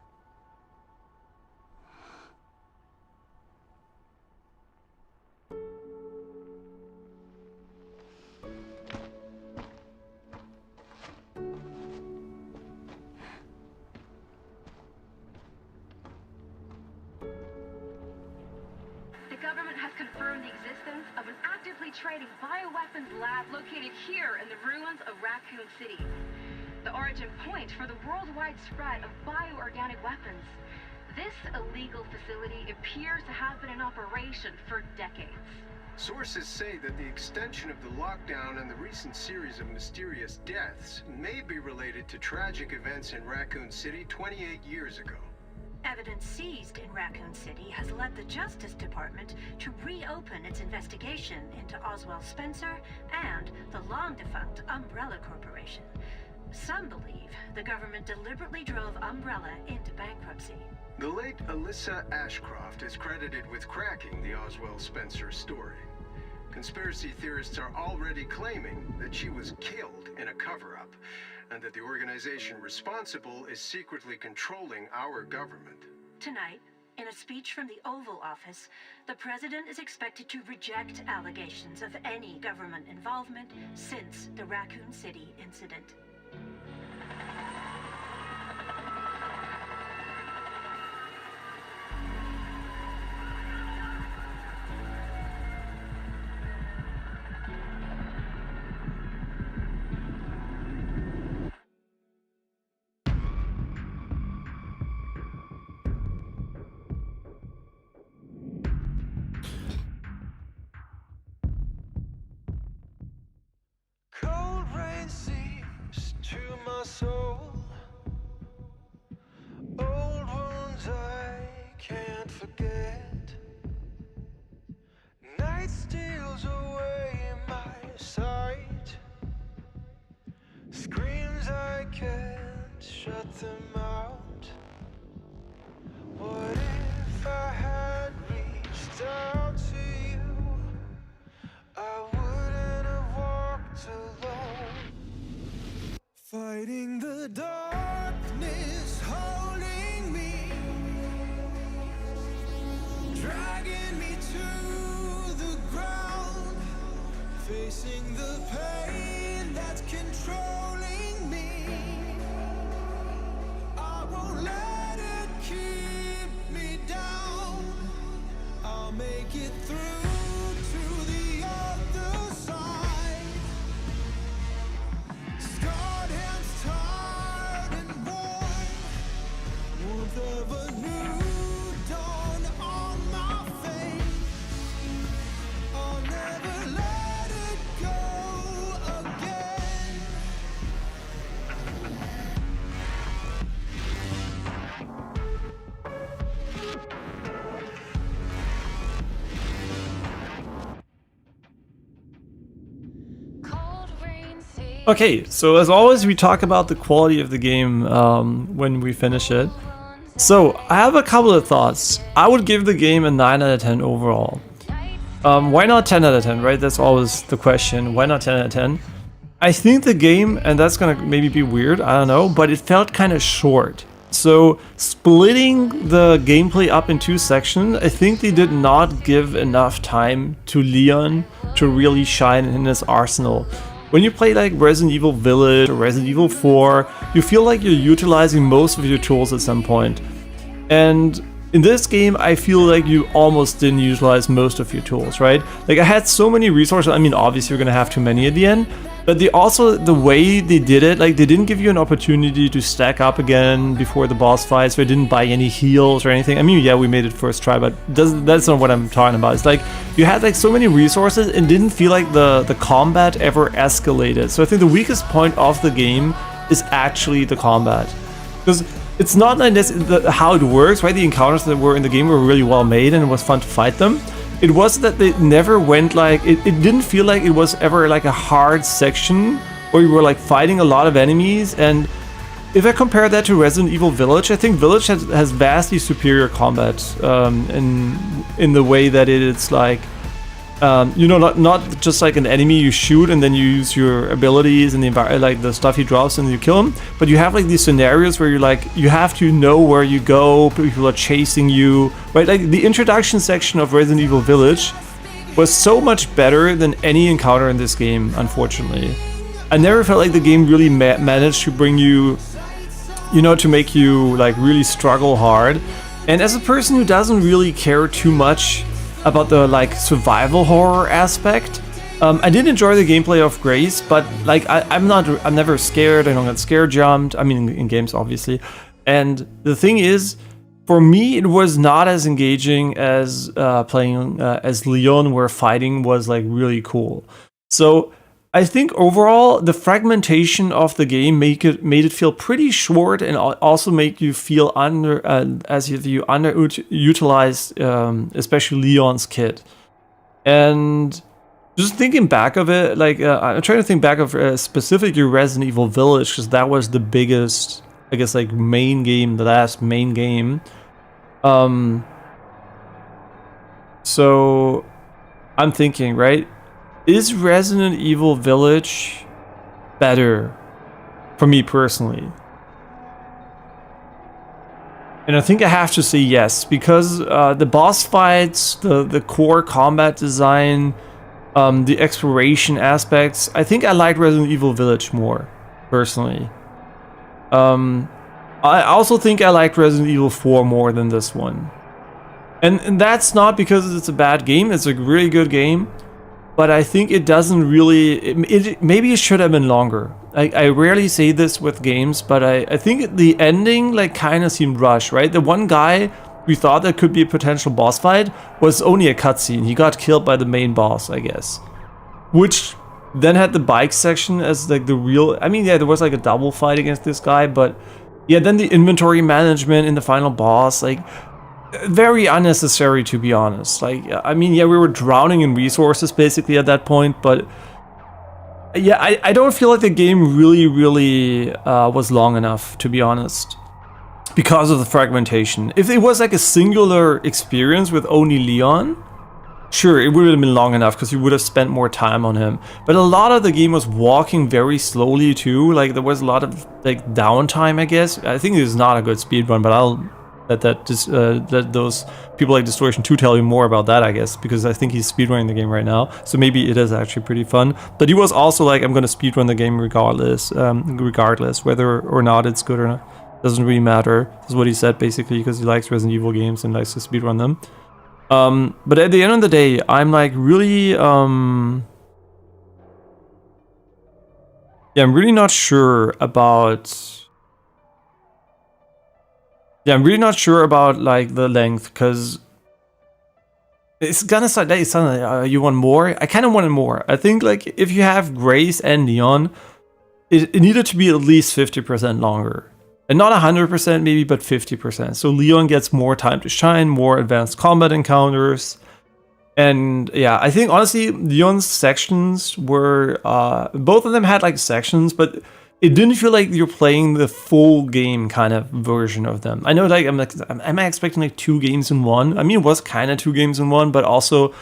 The government has confirmed the existence of an actively trading bioweapons lab located here in the ruins of Raccoon City. The origin point for the worldwide spread of bioorganic weapons. This illegal facility appears to have been in operation for decades. Sources say that the extension of the lockdown and the recent series of mysterious deaths may be related to tragic events in Raccoon City 28 years ago. Evidence seized in Raccoon City has led the Justice Department to reopen its investigation into Oswald Spencer and the long-defunct Umbrella Corporation. Some believe the government deliberately drove Umbrella into bankruptcy. The late Alyssa Ashcroft is credited with cracking the Oswald Spencer story. Conspiracy theorists are already claiming that she was killed in a cover-up, and that the organization responsible is secretly controlling our government. Tonight, in a speech from the Oval Office, the president is expected to reject allegations of any government involvement since the Raccoon City incident. Cold rain seeps to my soul. Old wounds I can't forget. Night steals away my sight. Screams I can't shut them out. What if I had reached out to you? I wouldn't have walked alone. Fighting the darkness, holding me, dragging me to facing the pain that's controlling me. I won't let it keep me down. I'll make it through to the other side. Scarred hands, tired and worn. Warmth of a new dawn on my face. I'll never let it go again. Okay, so as always, we talk about the quality of the game when we finish it. So I have a couple of thoughts. I would give the game a 9 out of 10 overall. Why not 10 out of 10, right? That's always the question. Why not 10 out of 10? I think the game, and that's gonna maybe be weird, I don't know, but it felt kind of short. So splitting the gameplay up in 2 sections, I think they did not give enough time to Leon to really shine in his arsenal. When you play like Resident Evil Village or Resident Evil 4, you feel like you're utilizing most of your tools at some point. And in this game, I feel like you almost didn't utilize most of your tools, right? Like I had so many resources, I mean obviously you're gonna have too many at the end, but they also, the way they did it, like they didn't give you an opportunity to stack up again before the boss fights, so I didn't buy any heals or anything. I mean, yeah, we made it first try, but that's not what I'm talking about. It's like, you had like so many resources and didn't feel like the combat ever escalated. So I think the weakest point of the game is actually the combat. Because it's not like this, how it works, right? The encounters that were in the game were really well made and it was fun to fight them. It was that they never went like, it didn't feel like it was ever like a hard section where you were like fighting a lot of enemies. And if I compare that to Resident Evil Village, I think Village has vastly superior combat in the way that it's like, you know, not just like an enemy you shoot and then you use your abilities and the like the stuff he drops and you kill him, but you have like these scenarios where you're like, you have to know where you go, people are chasing you, right? Like the introduction section of Resident Evil Village was so much better than any encounter in this game, unfortunately. I never felt like the game really managed to bring you, you know, to make you like really struggle hard. And as a person who doesn't really care too much about the like survival horror aspect, I did enjoy the gameplay of Grace, but like I'm never scared. I don't get scare jumped. I mean, in games obviously. And the thing is, for me, it was not as engaging as playing as Leon, where fighting was like really cool. So I think overall, the fragmentation of the game made it feel pretty short, and also make you feel as if you underutilized, especially Leon's kit. And just thinking back of it, like I'm trying to think back of specifically Resident Evil Village, because that was the biggest, I guess, like main game, the last main game. So I'm thinking, right? Is Resident Evil Village better for me personally? And I think I have to say yes, because the boss fights, the core combat design, the exploration aspects, I think I like Resident Evil Village more, personally. I also think I liked Resident Evil 4 more than this one. And that's not because it's a bad game, it's a really good game. But I think it doesn't really, maybe it should have been longer. I rarely say this with games, but I think the ending like kind of seemed rushed, right? The one guy we thought that could be a potential boss fight was only a cutscene. He got killed by the main boss, I guess. Which then had the bike section as like the real, I mean, yeah, there was like a double fight against this guy, but yeah, then the inventory management in the final boss, like, very unnecessary, to be honest. Like, I mean, yeah, we were drowning in resources basically at that point, but yeah, I don't feel like the game really was long enough, to be honest, because of the fragmentation. If it was like a singular experience with only Leon, sure, it would have been long enough because you would have spent more time on him. But a lot of the game was walking very slowly too. Like there was a lot of like downtime, I guess. I think it's not a good speedrun, but that those people like Distortion 2 tell you more about that, I guess, because I think he's speedrunning the game right now. So maybe it is actually pretty fun. But he was also like, I'm going to speedrun the game regardless, whether or not it's good or not. Doesn't really matter. That's what he said basically, because he likes Resident Evil games and likes to speedrun them. But at the end of the day, I'm like really, yeah, I'm really not sure about. Yeah, I'm really not sure about like the length, because it's gonna sound like you want more. I kind of wanted more. I think like if you have Grace and Leon, it needed to be at least 50% longer, and not 100% maybe, but 50%. So Leon gets more time to shine, more advanced combat encounters, and yeah, I think honestly Leon's sections were both of them had like sections, but it didn't feel like you're playing the full game kind of version of them. I know, like, am I expecting like 2 games in one? I mean, it was kind of 2 games in one, but also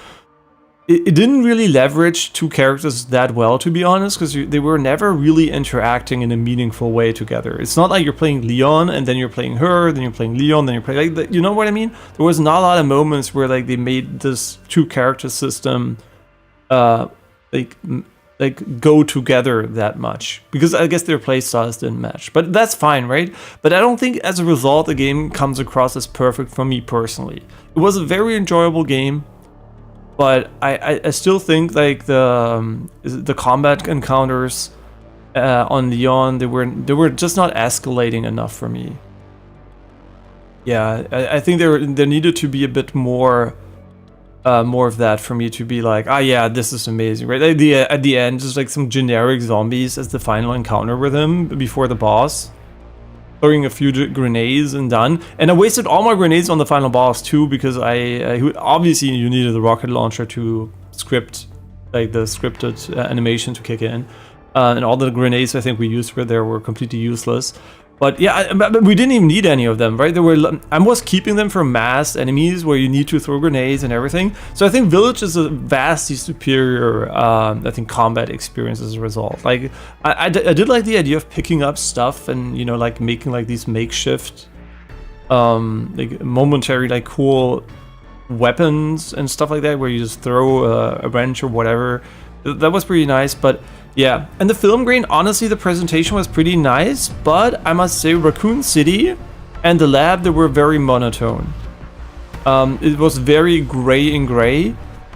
it didn't really leverage 2 characters that well, to be honest, because they were never really interacting in a meaningful way together. It's not like you're playing Leon and then you're playing her, then you're playing Leon, then you're playing like, you know what I mean? There was not a lot of moments where like they made this 2 character system like go together that much, because I guess their playstyles didn't match. But that's fine, right? But I don't think as a result the game comes across as perfect for me personally. It was a very enjoyable game, but I still think like the combat encounters on Leon, they were just not escalating enough for me. Yeah, I think there needed to be a bit more of that for me to be like, yeah, this is amazing, right? Like at the end, just like some generic zombies as the final encounter with him before the boss, throwing a few grenades and done. And I wasted all my grenades on the final boss too, because obviously you needed the rocket launcher to script, like the scripted animation to kick in, and all the grenades I think we used were completely useless. But yeah, but we didn't even need any of them, right? I was keeping them for mass enemies where you need to throw grenades and everything. So I think Village is a vastly superior, I think, combat experience as a result. Like, I did like the idea of picking up stuff and, you know, like making like these makeshift, like momentary, like cool weapons and stuff like that, where you just throw a wrench or whatever. That was pretty nice, but yeah. And the film grain, honestly, the presentation was pretty nice, but I must say Raccoon City and the lab, they were very monotone. It was very gray and gray,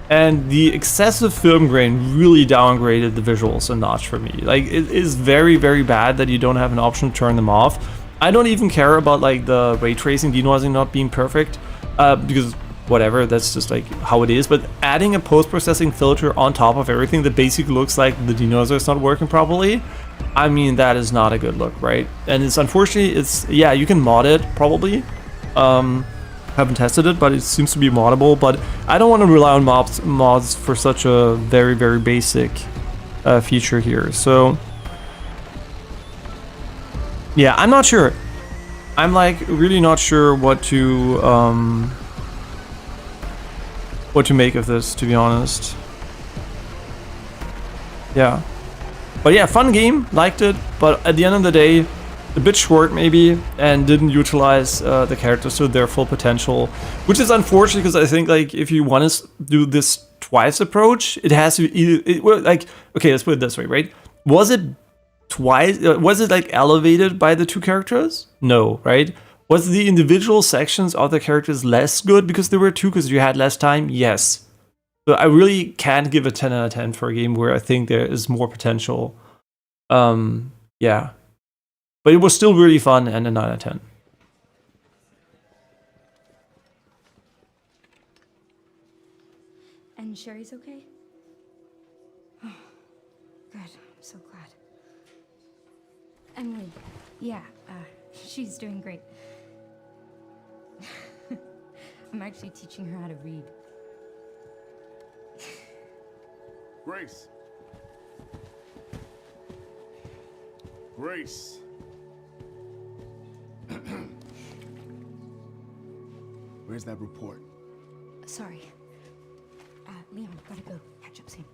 and the excessive film grain really downgraded the visuals a notch for me. Like, it is very, very bad that you don't have an option to turn them off. I don't even care about like the ray tracing, denoising not being perfect, because whatever, that's just like how it is. But adding a post-processing filter on top of everything that basically looks like the denoiser is not working properly, I mean, that is not a good look, right? And it's unfortunately, yeah, you can mod it probably. Haven't tested it, but it seems to be moddable. But I don't want to rely on mods for such a very, very basic feature here. So yeah, I'm not sure. I'm like really not sure what to make of this, to be honest. Yeah. But yeah, fun game, liked it, but at the end of the day, a bit short maybe, and didn't utilize the characters to their full potential, which is unfortunate, because I think like if you want to do this twice approach, it has to be like, okay, let's put it this way, right? Was it twice? Was it like elevated by the 2 characters? No, right? Was the individual sections of the characters less good because there were 2, because you had less time? Yes. So I really can't give a 10 out of 10 for a game where I think there is more potential. Yeah. But it was still really fun, and a 9 out of 10. And Sherry's okay? Oh, good. I'm so glad. Emily, yeah, she's doing great. I'm actually teaching her how to read. Grace. Grace. Where's that report? Sorry. Leon, gotta go. Catch up soon.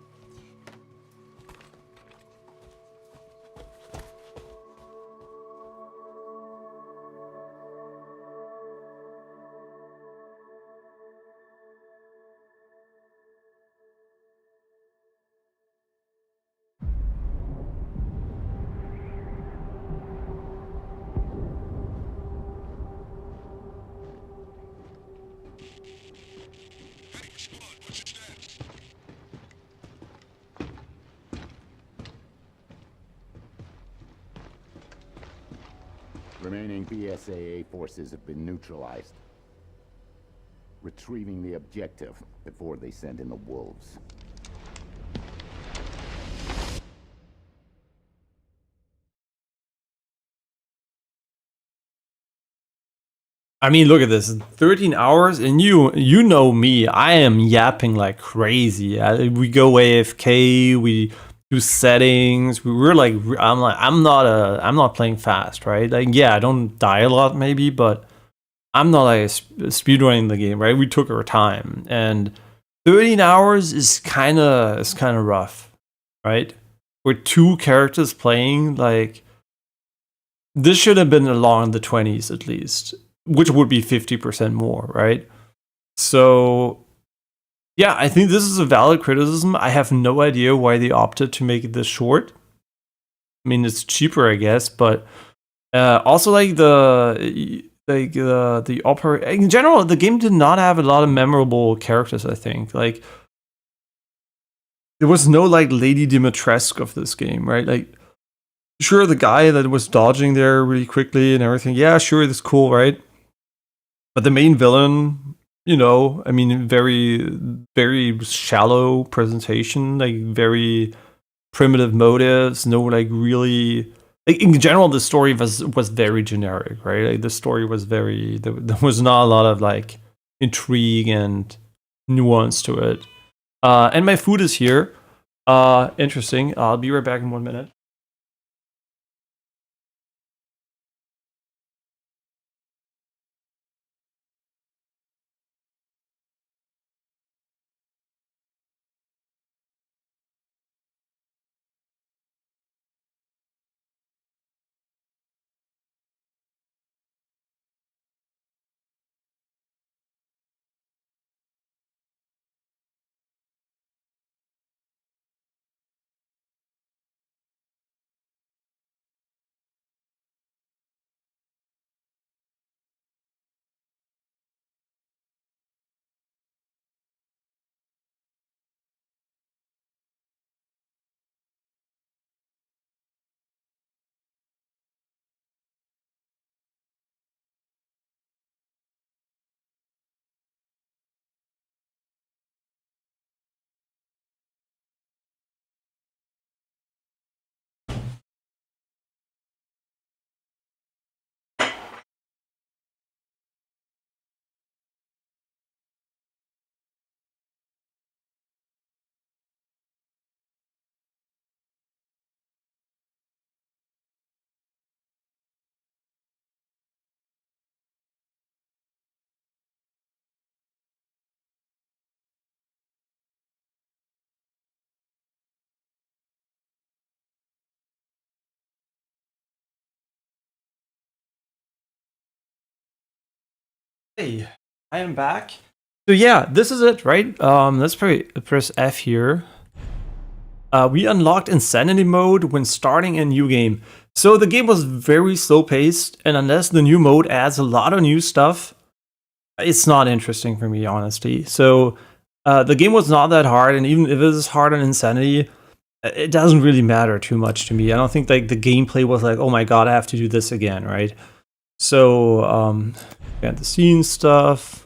Remaining BSAA forces have been neutralized. Retrieving the objective before they send in the wolves. I mean, look at this, 13 hours, and you know me, I am yapping like crazy. We go AFK, we do settings, we're like, I'm not playing fast, right? Like, yeah, I don't die a lot maybe, but I'm not like speedrunning the game, right? We took our time, and 13 hours is kind of rough, right? With 2 characters playing, like, this should have been along the 20s at least, which would be 50% more, right? So, yeah, I think this is a valid criticism. I have no idea why they opted to make it this short. I mean, it's cheaper, I guess, but also like the in general, the game did not have a lot of memorable characters. I think like there was no like Lady Dimitrescu of this game, right? Like, sure, the guy that was dodging there really quickly and everything, yeah, sure, that's cool, right? But the main villain, you know, I mean, very, very shallow presentation, like very primitive motives, no like really. Like, in general, the story was very generic, right? Like, the story was very there was not a lot of like intrigue and nuance to it. And my food is here. Interesting. I'll be right back in 1 minute. Hey, I am back. So yeah, this is it, right? Let's press F here. We unlocked Insanity Mode when starting a new game. So the game was very slow paced, and unless the new mode adds a lot of new stuff, it's not interesting for me, honestly. So the game was not that hard, and even if it is hard on Insanity, it doesn't really matter too much to me. I don't think like the gameplay was like, oh my god, I have to do this again, right? So behind the scenes stuff,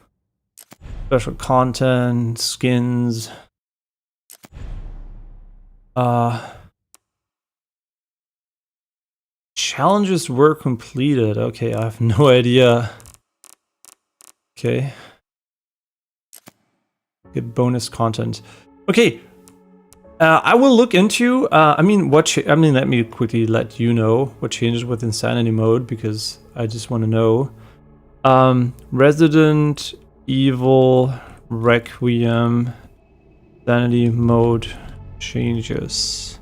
special content, skins. Challenges were completed. Okay, I have no idea. Okay. Get bonus content. Okay. I will look into. Let me quickly let you know what changes with Insanity Mode, because I just want to know. Resident Evil Requiem Insanity Mode changes.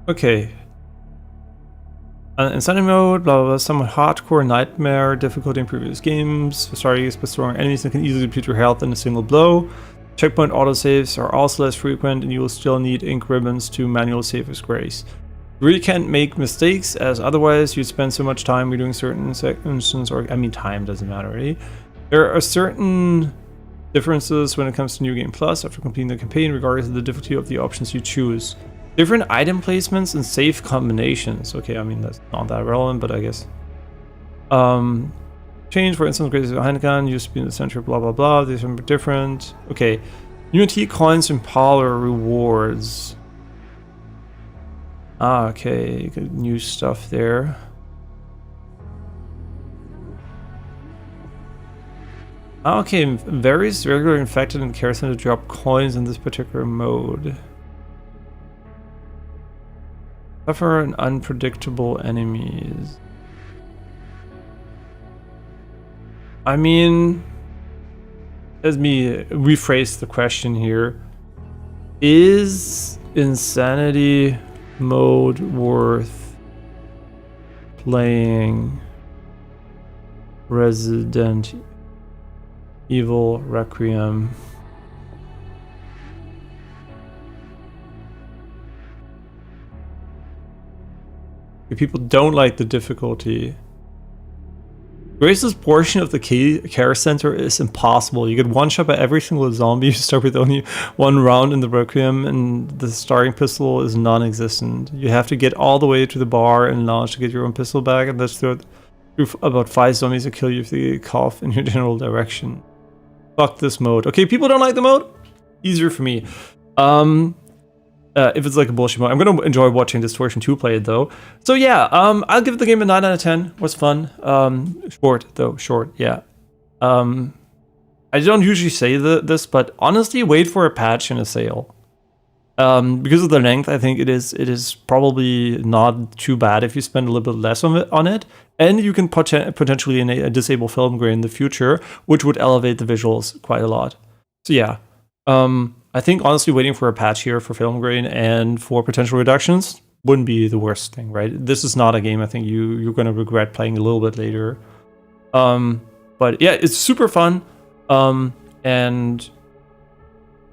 Okay. Insanity mode, blah blah blah, somewhat hardcore nightmare difficulty in previous games. Starting with strong enemies that can easily deplete your health in a single blow. Checkpoint autosaves are also less frequent, and you will still need ink ribbons to manual save as grace. You really can't make mistakes, as otherwise you'd spend so much time redoing certain sections, or I mean time doesn't matter really. There are certain differences when it comes to New Game Plus after completing the campaign, regardless of the difficulty of the options you choose. Different item placements and save combinations. Okay, I mean that's not that relevant, but I guess. Change, for instance, greatest handgun used to be in the center, blah blah blah. These are different. Okay, Unity coins and power rewards. Ah, okay, good new stuff there. Okay, various regular infected and care center drop coins in this particular mode. Suffer and unpredictable enemies. I mean, let me rephrase the question here. Is insanity mode worth playing Resident Evil Requiem? If people don't like the difficulty. Grace's portion of the care center is impossible. You get one shot by every single zombie. You start with only one round in the Requiem, and the starting pistol is non-existent. You have to get all the way to the bar and launch to get your own pistol back, and that's through about 5 zombies to kill you if they cough in your general direction. Fuck this mode. Okay, people don't like the mode? Easier for me. If it's like a bullshit mode. I'm gonna enjoy watching Distortion 2 play it though. So yeah, I'll give the game a 9 out of 10. It was fun. Short though, short, yeah. I don't usually say this, but honestly, wait for a patch and a sale. Because of the length, I think it is probably not too bad if you spend a little bit less on it. And you can potentially disable film grain in the future, which would elevate the visuals quite a lot. So yeah. I think honestly waiting for a patch here for film grain and for potential reductions wouldn't be the worst thing, right? This is not a game I think you're going to regret playing a little bit later. But yeah, it's super fun. And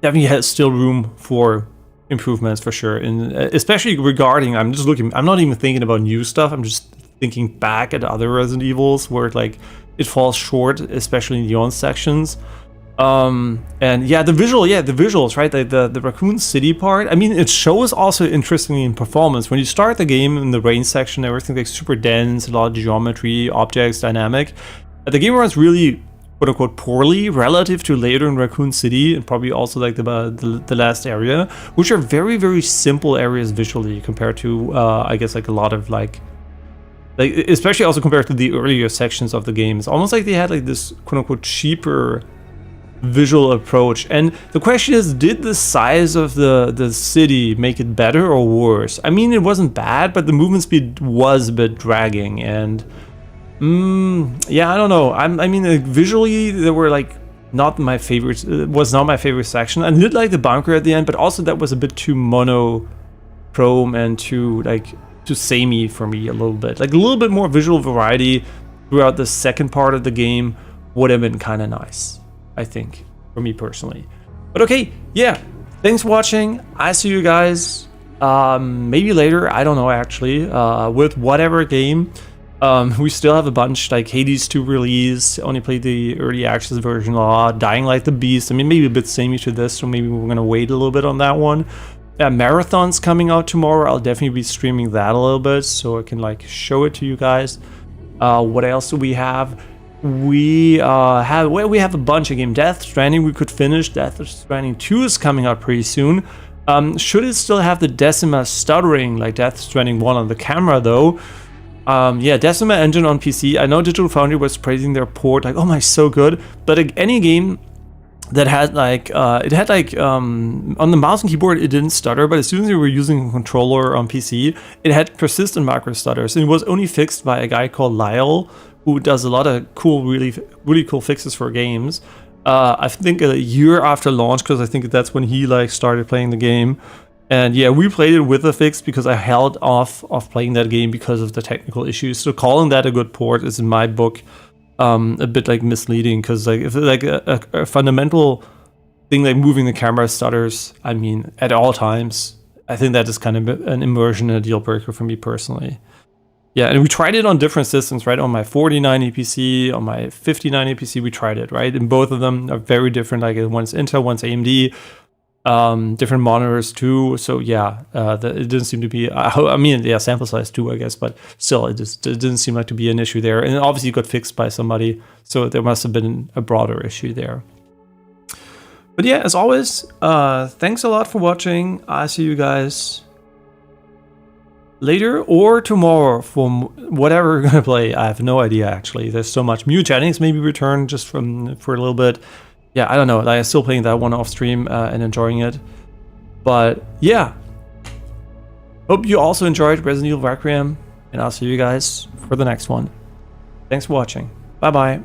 definitely has still room for improvements for sure. And especially regarding, I'm not even thinking about new stuff. I'm just thinking back at other Resident Evils where it falls short, especially in the on sections. And yeah, the visuals, right? The Raccoon City part. I mean, it shows also interestingly in performance. When you start the game in the rain section, everything's like super dense, a lot of geometry, objects, dynamic. The game runs really, quote unquote, poorly relative to later in Raccoon City and probably also like the last area, which are very, very simple areas visually compared to, I guess like a lot of like especially also compared to the earlier sections of the game. It's almost like they had like this quote unquote cheaper visual approach. And the question is, did the size of the city make it better or worse? I mean, it wasn't bad, but the movement speed was a bit dragging. And yeah, I don't know. I mean, like, visually they were like not my favorite. It was not my favorite section. I did like the bunker at the end, but also that was a bit too monochrome and too samey for me a little bit. Like a little bit more visual variety throughout the second part of the game would have been kind of nice, I think, for me personally. But okay, yeah, thanks for watching. I see you guys maybe later, I don't know actually, with whatever game. We still have a bunch, like Hades 2 release, only played the early access version a lot, Dying Like the Beast, I mean maybe a bit samey to this, so maybe we're gonna wait a little bit on that one. Marathon's coming out tomorrow, I'll definitely be streaming that a little bit, so I can like show it to you guys. What else do we have? We have a bunch of games. Death Stranding we could finish. Death Stranding 2 is coming out pretty soon. Should it still have the Decima stuttering like Death Stranding 1 on the camera though? Yeah, Decima engine on PC. I know Digital Foundry was praising their port, like, oh my, so good. But like, any game that had like, on the mouse and keyboard it didn't stutter, but as soon as you were using a controller on PC, it had persistent macro stutters, and it was only fixed by a guy called Lyle, who does a lot of cool, really cool fixes for games. I think a year after launch, because I think that's when he like started playing the game. And yeah, we played it with a fix because I held off playing that game because of the technical issues. So calling that a good port is in my book a bit like misleading, because like if like a fundamental thing like moving the camera stutters, I mean at all times, I think that is kind of an immersion and a deal breaker for me personally. Yeah, and we tried it on different systems, right? On my 49 PC, on my 59 PC, we tried it, right? And both of them are very different. Like one's Intel, one's AMD, different monitors too. So yeah, it didn't seem to be. I mean, yeah, sample size too, I guess, but still, it didn't seem like to be an issue there. And obviously, it got fixed by somebody, so there must have been a broader issue there. But yeah, as always, thanks a lot for watching. I'll see you guys later or tomorrow for whatever we're gonna play. I have no idea actually. There's so much. Mutagenics maybe return just for a little bit. Yeah, I don't know. I'm still playing that one off stream and enjoying it. But yeah, hope you also enjoyed Resident Evil Requiem, and I'll see you guys for the next one. Thanks for watching. Bye bye.